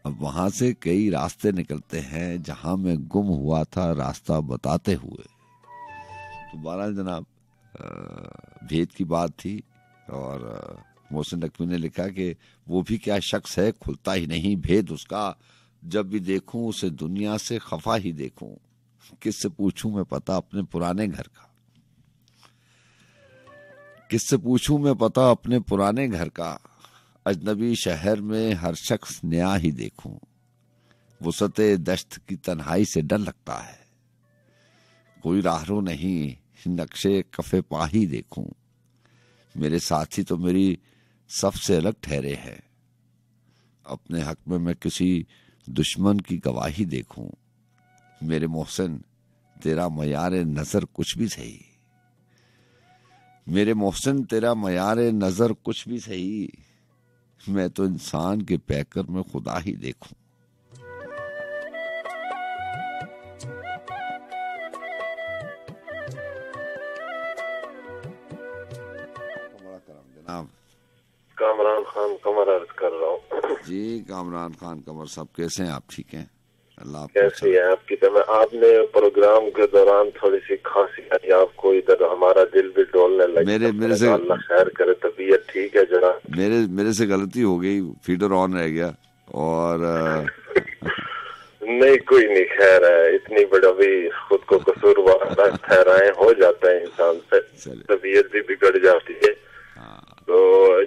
अब वहां से कई रास्ते निकलते हैं जहां मैं गुम हुआ था रास्ता बताते हुए। तो बहरहाल जनाब भेद की बात थी और मोहसिन नकवी ने लिखा कि वो भी क्या शख्स है खुलता ही नहीं भेद उसका, जब भी देखूं उसे दुनिया से खफा ही देखूं, किससे पूछूं मैं पता अपने पुराने घर का, किससे पूछूं मैं पता अपने पुराने घर का, अजनबी शहर में हर शख्स नया ही देखूं, वुसअते दश्त की तन्हाई से डर लगता है, कोई राहरो नहीं नक्शे कफे पा ही देखूं, मेरे साथी तो मेरी सबसे अलग ठहरे हैं, अपने हक में मैं किसी दुश्मन की गवाही देखूं, मेरे मोहसिन तेरा मयारे नजर कुछ भी सही, मेरे मोहसिन तेरा मयारे नजर कुछ भी सही, मैं तो इंसान के पैकर में खुदा ही देखूं। जनाब कामरान खान कमर अर्ज कर रहा हूँ। जी कामरान खान कमर साहब कैसे हैं आप? ठीक हैं अल्लाह कैसी है आपकी? तो आपने प्रोग्राम के दौरान थोड़ी सी खांसी आई आपको, इधर हमारा दिल भी डोलने लगा। मेरे से अल्लाह खैर करे, तबीयत ठीक है जरा? मेरे से गलती हो गई, फीडर ऑन रह गया और नहीं कोई नहीं, खैर है, इतनी बड़ा भी खुद को कसूरवार ठहराए, हो जाता है इंसान से, तबीयत भी बिगड़ जाती है। तो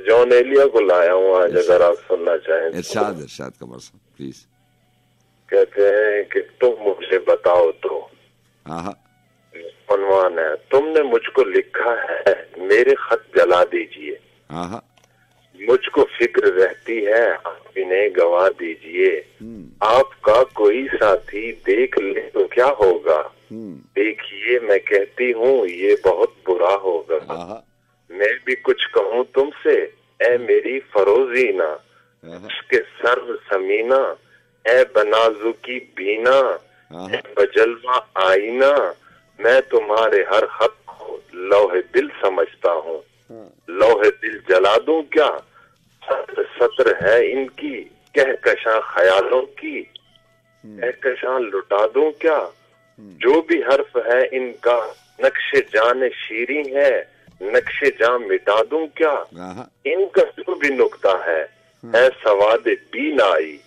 जॉन एलिया को लाया हूँ आज, अगर आप सुनना चाहें। इरशाद कमर साहब प्लीज। कहते हैं कि तुम मुझे बताओ तो, उन्वान है, तुमने मुझको लिखा है मेरे खत जला दीजिए, मुझको फिक्र रहती है आप इन्हें गवा दीजिए, आपका कोई साथी देख ले तो क्या होगा, देखिए मैं कहती हूँ ये बहुत बुरा होगा, मैं भी कुछ कहूँ तुमसे ए मेरी फरोजीना, उसके सर्व समीना, ए बनाजू की बीना, ए बजलवा आईना, मैं तुम्हारे हर खत को लौहे दिल समझता हूँ, लौहे दिल जला दूं क्या, सत्र है इनकी कहकशां ख्यालों की, कहकशां लुटा दूं क्या, जो भी हर्फ है इनका नक्शे जान शीरी है, नक्शे जान मिटा दूं क्या, इनका जो भी नुक्ता है सवाद बीन आई,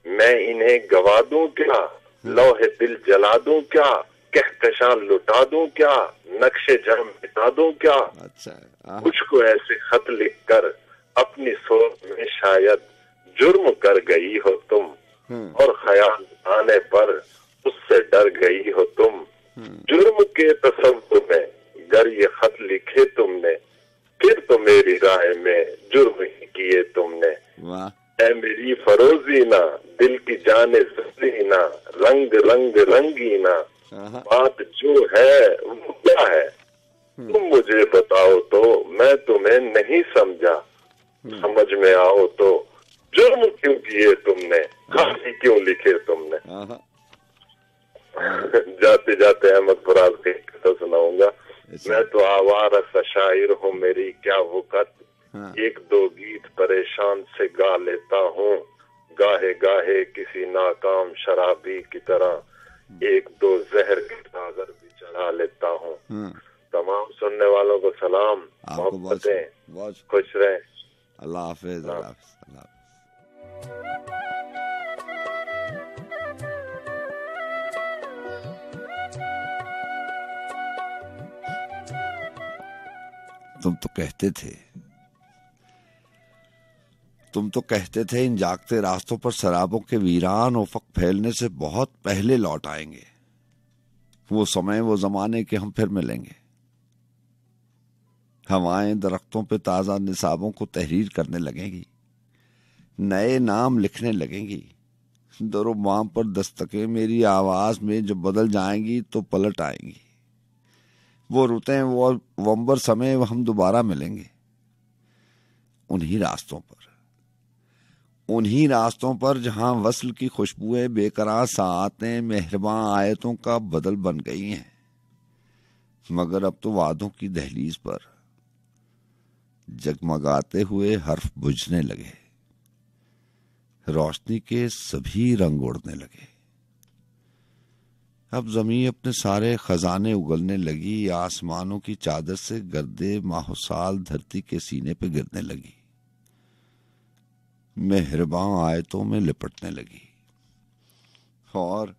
मैं इन्हें गवा दूं क्या, लौहे दिल जला दूं क्या, कहकशां लुटा दूं क्या, नक्शे जान मिटा दूं क्या। मुझको ऐसे खत लिखकर अपनी सोच में शायद जुर्म कर गई हो तुम, और ख्याल आने पर उससे डर गई हो तुम, जुर्म के तसव्वुर में गर ये खत लिखे तुमने, फिर तो मेरी राय में जुर्म ही किए तुमने, ऐ मेरी फरोजीना दिल की जाने ज़रीना, रंग रंग रंगीना, बात जो है वो क्या है, तुम मुझे बताओ तो, मैं तुम्हें नहीं समझा, समझ में आओ तो, जुर्म क्यों किए तुमने, खाली क्यों लिखे तुमने। जाते जाते अहमद फराज की कथा सुनाऊंगा। मैं तो आवारा सा शायर हूँ, मेरी क्या वक़्त, एक दो गीत परेशान से गा लेता हूँ, गाहे गाहे किसी नाकाम शराबी की तरह, एक दो जहर के सागर भी चढ़ा लेता हूँ। तमाम सुनने वालों को सलाम, मोहब्बतें, खुश रहें, अल्लाह हाफिज। तुम तो कहते थे इन जागते रास्तों पर शराबों के वीरान उफक फैलने से बहुत पहले लौट आएंगे, वो समय वो जमाने के हम फिर मिलेंगे, हवाएं दरख्तों पे ताजा निसाबों को तहरीर करने लगेंगी, नए नाम लिखने लगेंगी, दरो बाम पर दस्तकें मेरी आवाज में जब बदल जाएंगी तो पलट आएंगी, वो रुतें वो वंबर समय हम दोबारा मिलेंगे, उन्हीं रास्तों पर जहां वस्ल की खुशबुएं बेकरार साआतें मेहरबान आयतों का बदल बन गई हैं, मगर अब तो वादों की दहलीज पर जगमगाते हुए हर्फ बुझने लगे, रोशनी के सभी रंग उड़ने लगे। अब जमीन अपने सारे खजाने उगलने लगी, आसमानों की चादर से गर्दे माहौसाल धरती के सीने पे गिरने लगी, मेहरबान आयतों में लिपटने लगी और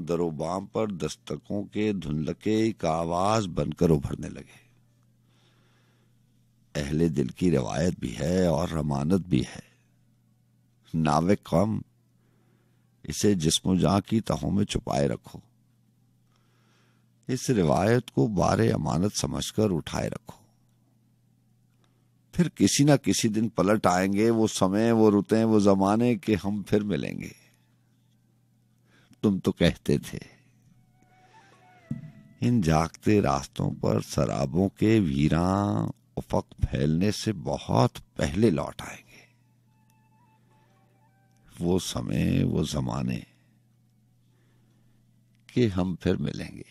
दरोबाम पर दस्तकों के धुनलके एक आवाज बनकर उभरने लगे। अहले दिल की रिवायत भी है और अमानत भी है। नावे कम, इसे जिस्म जां की तहों में छुपाए रखो। इस रिवायत को बारे अमानत समझकर उठाए रखो। फिर किसी ना किसी दिन पलट आएंगे वो समय, वो रुतें, वो जमाने कि हम फिर मिलेंगे। तुम तो कहते थे इन जागते रास्तों पर शराबों के वीरां उफक फैलने से बहुत पहले लौट आएंगे। वो समय, वो जमाने कि हम फिर मिलेंगे।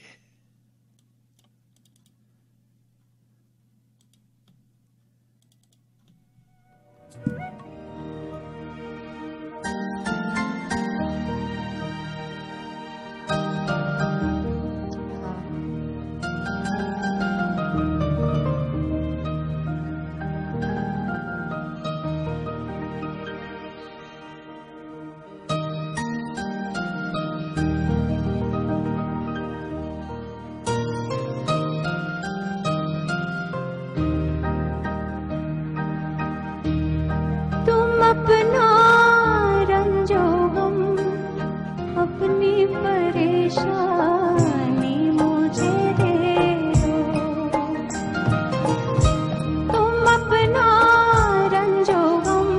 अपना रंजो गम, अपनी परेशानी मुझे दे दो। तुम अपना रंजो गम,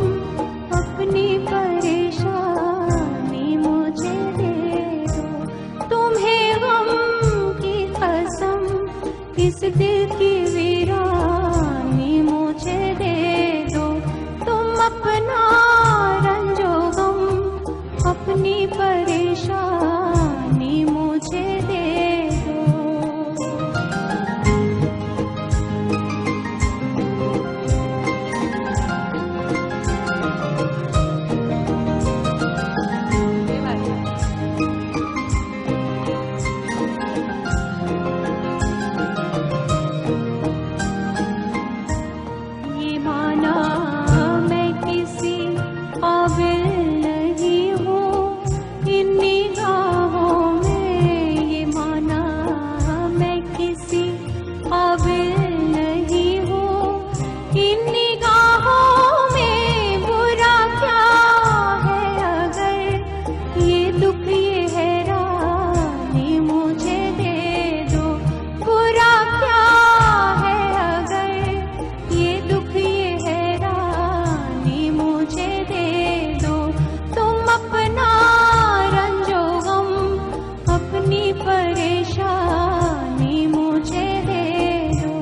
अपनी परेशानी मुझे दे दो। तुम्हें गम की कसम, इस दिल की वीरानी मुझे दे दो। तुम अपना रंजो गम, अपनी परेशानी मुझे दे दो। ये माना मैं किसी काबिल नहीं हूँ इन निगाहों में, ये माना मैं किसी काबिल नहीं हूँ इन निगाहों में। बुरा क्या है अगर ये दुख ये हैरानी मुझे दे दो। बुरा क्या है अगर ये दुख ये हैरानी मुझे दे दो। तुम अपना रंजो गम, अपनी परेशानी मुझे दे दो।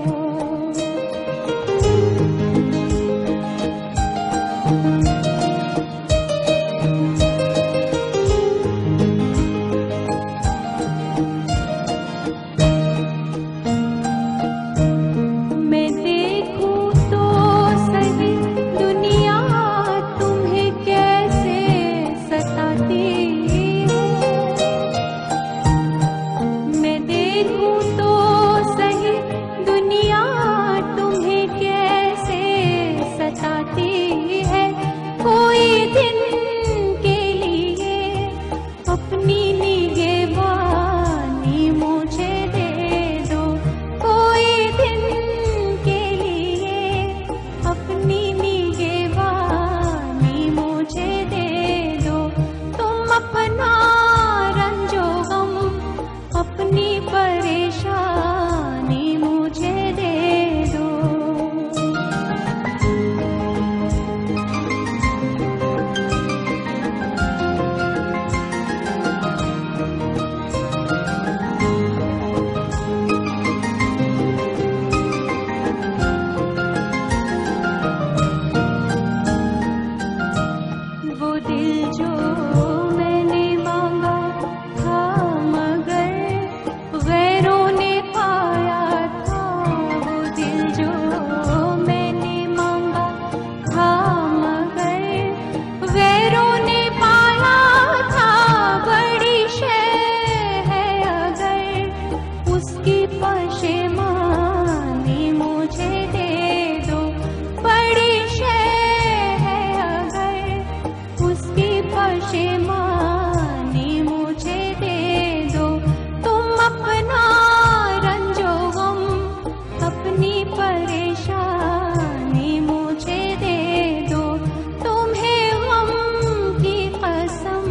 मैं देखूं तो सही दुनिया तुम्हें कैसे सताती है। मैं देखूं तो सही दुनिया तुम्हें कैसे सताती है। कोई दिन के लिए अपनी निगहबानी मुझे दे दो। कोई दिन के लिए अपनी निगहबानी मुझे दे दो। तुम अपना रंजो गम, अपनी परेशानी उसकी पशेमानी मुझे दे दो, बड़ी शय है अगर उसकी पशेमानी मुझे दे दो। तुम अपना रंजो गम, अपनी परेशानी मुझे दे दो। तुम्हें गम की कसम,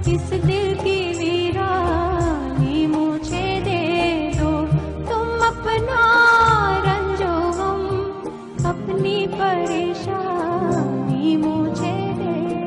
इस दिल की वीरानी मुझे दे दो। तुम अपना रंजो गम, अपनी परेशानी मुझे दे दो।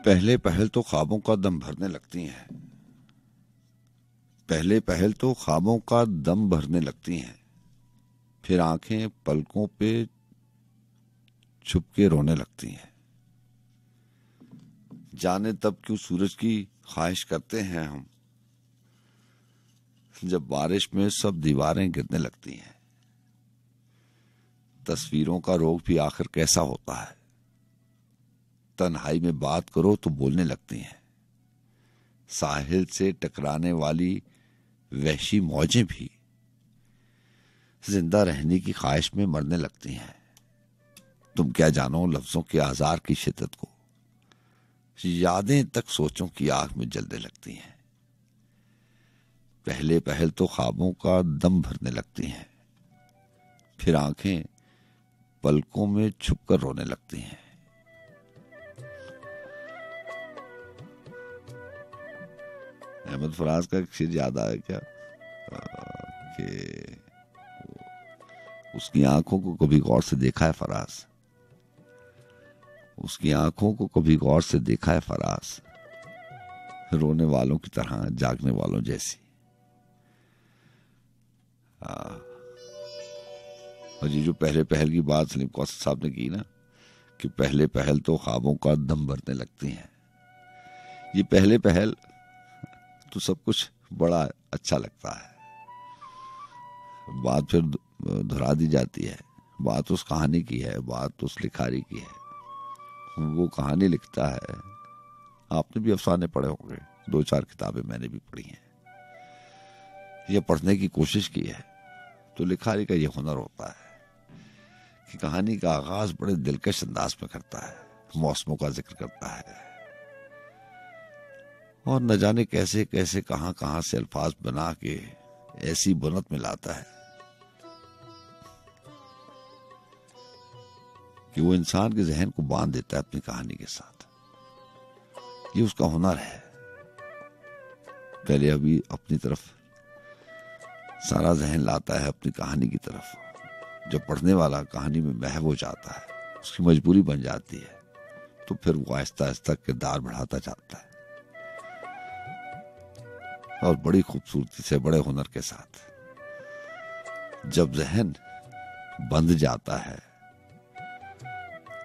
पहले पहल तो ख्वाबों का दम भरने लगती हैं, पहले पहल तो ख्वाबों का दम भरने लगती हैं, फिर आंखें पलकों पे छुप के रोने लगती हैं। जाने तब क्यों सूरज की ख्वाहिश करते हैं हम, जब बारिश में सब दीवारें गिरने लगती हैं। तस्वीरों का रोग भी आखिर कैसा होता है, तन्हाई में बात करो तो बोलने लगती हैं। साहिल से टकराने वाली वहशी मौजें भी जिंदा रहने की ख्वाहिश में मरने लगती हैं। तुम क्या जानो लफ्जों के आजार की शिद्दत को, यादें तक सोचों की आग में जलने लगती हैं। पहले पहल तो ख्वाबों का दम भरने लगती हैं, फिर आंखें पलकों में छुपकर रोने लगती हैं। अहमद फराज का एक शेर याद आया क्या कि उसकी आंखों को कभी गौर से देखा है फराज, उसकी आंखों को कभी गौर से देखा है फराज, रोने वालों की तरह जागने वालों जैसी। और ये जो पहले पहल की बात सलीम कौसर साहब ने की ना कि पहले पहल तो ख्वाबों का दम भरने लगती हैं, ये पहले पहल तो सब कुछ बड़ा अच्छा लगता है, बात फिर दोहरा दी जाती है। बात उस कहानी की है, बात उस लिखारी की है, वो कहानी लिखता है। आपने भी अफसाने पढ़े होंगे, 2-4 किताबें मैंने भी पढ़ी हैं, ये पढ़ने की कोशिश की है। तो लिखारी का ये हुनर होता है कि कहानी का आगाज बड़े दिलकश अंदाज में करता है, मौसमों का जिक्र करता है और न जाने कैसे कैसे कहां कहां से अल्फाज बना के ऐसी बुनत में लाता है कि वो इंसान के जहन को बांध देता है अपनी कहानी के साथ। ये उसका हुनर है। पहले अभी अपनी तरफ सारा जहन लाता है अपनी कहानी की तरफ, जब पढ़ने वाला कहानी में महव हो जाता है, उसकी मजबूरी बन जाती है, तो फिर वो आहिस्ता आहिस्ता किरदार बढ़ाता जाता है और बड़ी खूबसूरती से, बड़े हुनर के साथ। जब जहन बंध जाता है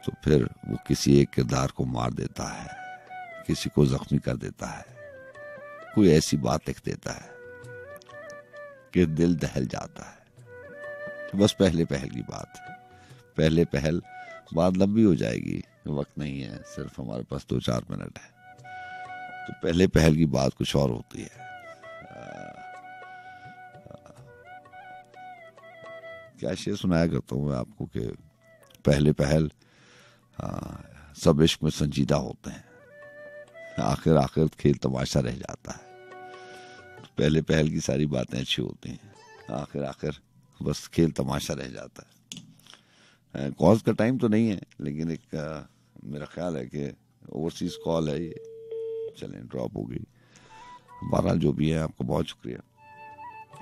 तो फिर वो किसी एक किरदार को मार देता है, किसी को जख्मी कर देता है, कोई ऐसी बात लिख देता है कि दिल दहल जाता है। तो बस पहले पहल की बात, पहले पहल बात लंबी हो जाएगी, वक्त नहीं है, सिर्फ हमारे पास 2-4 मिनट है। तो पहले पहल की बात कुछ और होती है। क्या शेर सुनाया करता हूँ मैं आपको कि पहले पहल सब इश्क में संजीदा होते हैं, आखिर आखिर खेल तमाशा रह जाता है। तो पहले पहल की सारी बातें अच्छी होती हैं, आखिर आखिर बस खेल तमाशा रह जाता है। कॉल का टाइम तो नहीं है, लेकिन एक मेरा ख्याल है कि ओवरसीज कॉल है ये, चलें ड्रॉप हो गई। बहरहाल जो भी है, आपका बहुत शुक्रिया।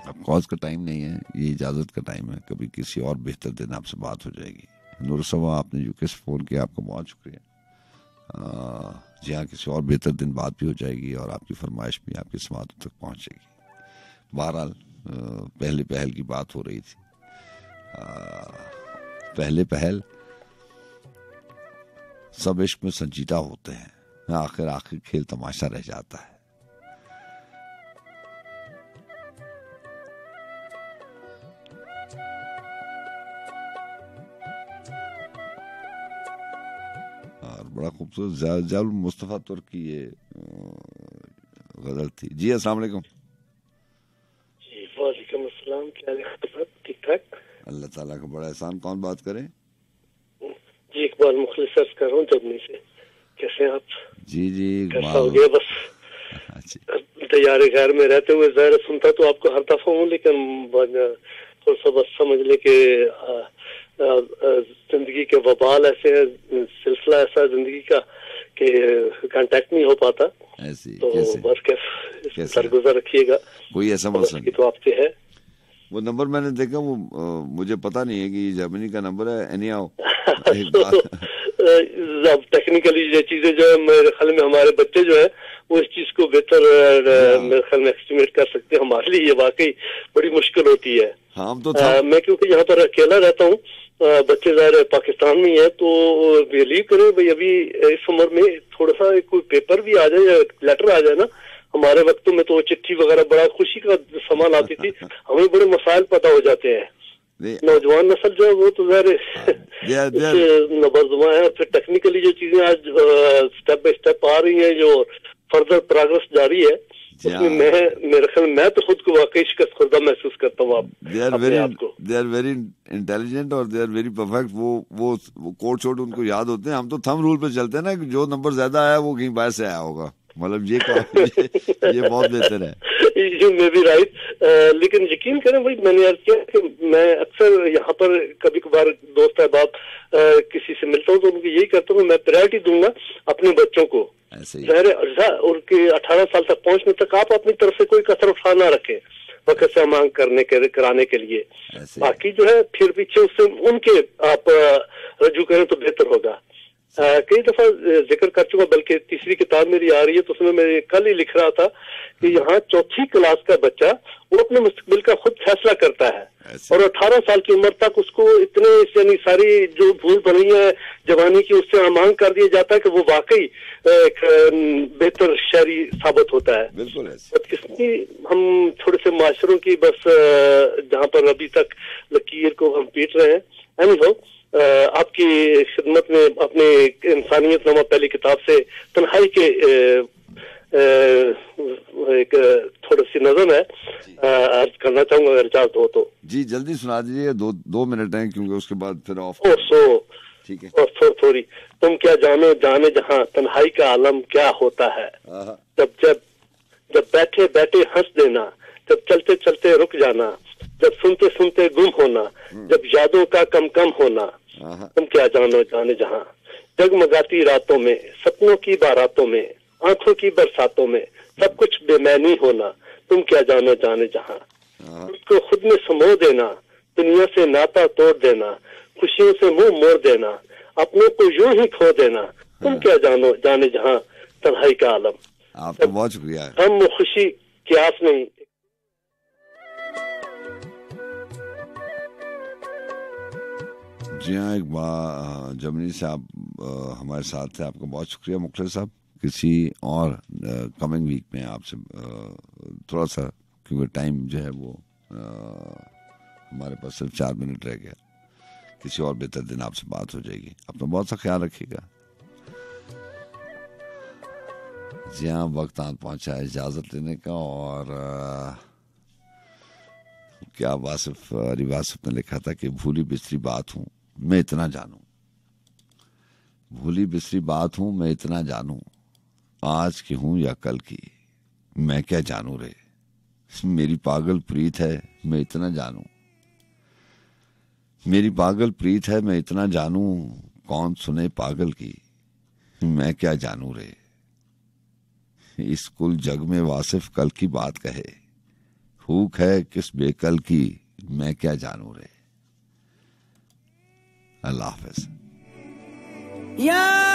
अब कॉल्स का टाइम नहीं है, ये इजाज़त का टाइम है। कभी किसी और बेहतर दिन आपसे बात हो जाएगी। नूर सवा, आपने यूके से फ़ोन किया, आपका बहुत शुक्रिया। जी हाँ, किसी और बेहतर दिन बात भी हो जाएगी और आपकी फरमाइश भी आपकी समातों तक पहुँचेगी। बहरहाल पहले पहल की बात हो रही थी। पहले पहल सब इश्क में संजीदा होते हैं, आखिर खेल तमाशा रह जाता है। और बड़ा खूबसूरत जाल मुस्तफ़ा तुर्की ये गजल थी। जी अस्सलाम वालेकुम। जी वालेकुम अस्सलाम, क्या हाल, ठीक ठाक? अल्लाह ताला का बड़ा एहसान। कौन बात करें? जी इकबाल मुखलिस अर्ज कर रहा हूँ जर्मनी से। कैसे हैं आप? जी जी कैसा हो गया? बस तैयारी खैर में रहते हुए ज़ाहिर सुनता तो आपको हर दफा हूँ, लेकिन थोड़ा सा बस समझ ले कि जिंदगी के वबाल ऐसे है, सिलसिला ऐसा जिंदगी का कि कांटेक्ट नहीं हो पाता। तो बस कैसे सरगुजर रखिएगा। कोई ऐसा मसला तो आपसे है वो नंबर मैंने देखा, वो मुझे पता नहीं है कि जर्मनी का नंबर है। एनी आओ अब टेक्निकली ये चीजें जो है मेरे ख्याल में हमारे बच्चे जो है वो इस चीज को बेहतर मेरे ख्याल में एस्टिमेट कर सकते हैं। हमारे लिए ये वाकई बड़ी मुश्किल होती है। हाँ, तो मैं क्योंकि यहाँ पर अकेला रहता हूँ, बच्चे ज़ाहिर पाकिस्तान में है, तो बिलीव करें भाई अभी इस उम्र में थोड़ा सा कोई पेपर भी आ जाए या लेटर आ जाए ना, हमारे वक्तों में तो चिट्ठी वगैरह बड़ा खुशी का सामान आती थी, हमें बड़े मसाइल पता हो जाते हैं। नौजवान नस्ल जो है वो तो नबरजुमा है। फिर टेक्निकली जो चीजें आज स्टेप बाय स्टेप आ रही हैं, जो फर्दर प्रोग्रेस जारी है, उसमें मेरे ख्याल मैं तो खुद को वाकई शिकस्त खुर्दा महसूस करता हूँ। दे आर वेरी इंटेलिजेंट और दे आर वेरी परफेक्ट। वो कोड शोड उनको याद होते हैं। हम तो थंब रूल पे चलते हैं ना, कि जो नंबर ज्यादा आया वो कहीं बाहर से आया होगा। मतलब ये बहुत बेहतर है। May be right. लेकिन यकीन करें भाई, मैंने अर्ज किया कि मैं अक्सर यहाँ पर कभी कभार दोस्त अहबाब किसी से मिलता हूँ तो उनको यही कहता हूँ मैं प्रायोरिटी दूंगा अपने बच्चों को। उनके 18 साल तक पहुंचने तक आप अपनी तरफ से कोई कसर उठा ना रखें वक्त से मांग कराने के लिए। बाकी जो है फिर पीछे उससे उनके आप रजू करें तो बेहतर होगा। कई दफा जिक्र कर चुका, बल्कि तीसरी किताब मेरी आ रही है तो उसमें मैं कल ही लिख रहा था कि यहाँ चौथी क्लास का बच्चा वो अपने मुस्तकबिल का खुद फैसला करता है और 18 साल की उम्र तक उसको इतने यानी सारी जो भूल बनी है जवानी की उससे आमांग कर दिया जाता है कि वो वाकई एक बेहतर शहरी साबित होता है। इसलिए हम थोड़े से माशरों की बस जहाँ पर अभी तक लकीर को हम पीट रहे हैं। एनीहो, आपकी खिदमत में अपने इंसानियत नामा पहली किताब से तन्हाई के एक थोड़ी सी नज़म है, अर्ज करना चाहूंगा अगर इजाजत हो तो। जी जल्दी सुना दीजिए, दो मिनट हैं क्योंकि उसके बाद फिर ऑफ। ठीक है। और थोड़ी तुम क्या जानो जाने जहां तन्हाई का आलम क्या होता है। जब बैठे बैठे हंस देना, जब चलते चलते रुक जाना, जब सुनते सुनते गुम होना, जब यादों का कम कम होना। तुम क्या जानो जाने जहां जगमगाती रातों में, सपनों की बारातों में, आंखों की बरसातों में सब कुछ बेमैनी होना। तुम क्या जानो जाने जहां उसको खुद में समो देना, दुनिया से नाता तोड़ देना, खुशियों से मुंह मोड़ देना, अपनों को यूं ही खो देना। तुम क्या जानो जाने जहां तन्हाई का आलम। आपका बहुत शुक्रिया। हम खुशी की आस नहीं। जी हाँ, एक बार जर्मनी से आप हमारे साथ थे, आपका बहुत शुक्रिया मुखलिस साहब। किसी और कमिंग वीक में आपसे थोड़ा सा, क्योंकि टाइम जो है वो हमारे पास सिर्फ 4 मिनट रह गया, किसी और बेहतर दिन आपसे बात हो जाएगी। अपना बहुत सा ख्याल रखिएगा। जी हाँ, वक्त आन पहुंचा है इजाज़त लेने का। और क्या वासिफ अली वासिफ ने लिखा था कि भूली बिसरी बात हूँ मैं इतना जानूं, भूली बिसरी बात हूँ मैं इतना जानूं, आज की हूँ या कल की मैं क्या जानूं रे। मेरी पागल प्रीत है मैं इतना जानूं, मेरी पागल प्रीत है मैं इतना जानूं, कौन सुने पागल की मैं क्या जानूं रे। इस कुल जग में वासिफ कल की बात कहे, हुक है किस बेकल की मैं क्या जानूं रे। अल्लाह हाफिज। या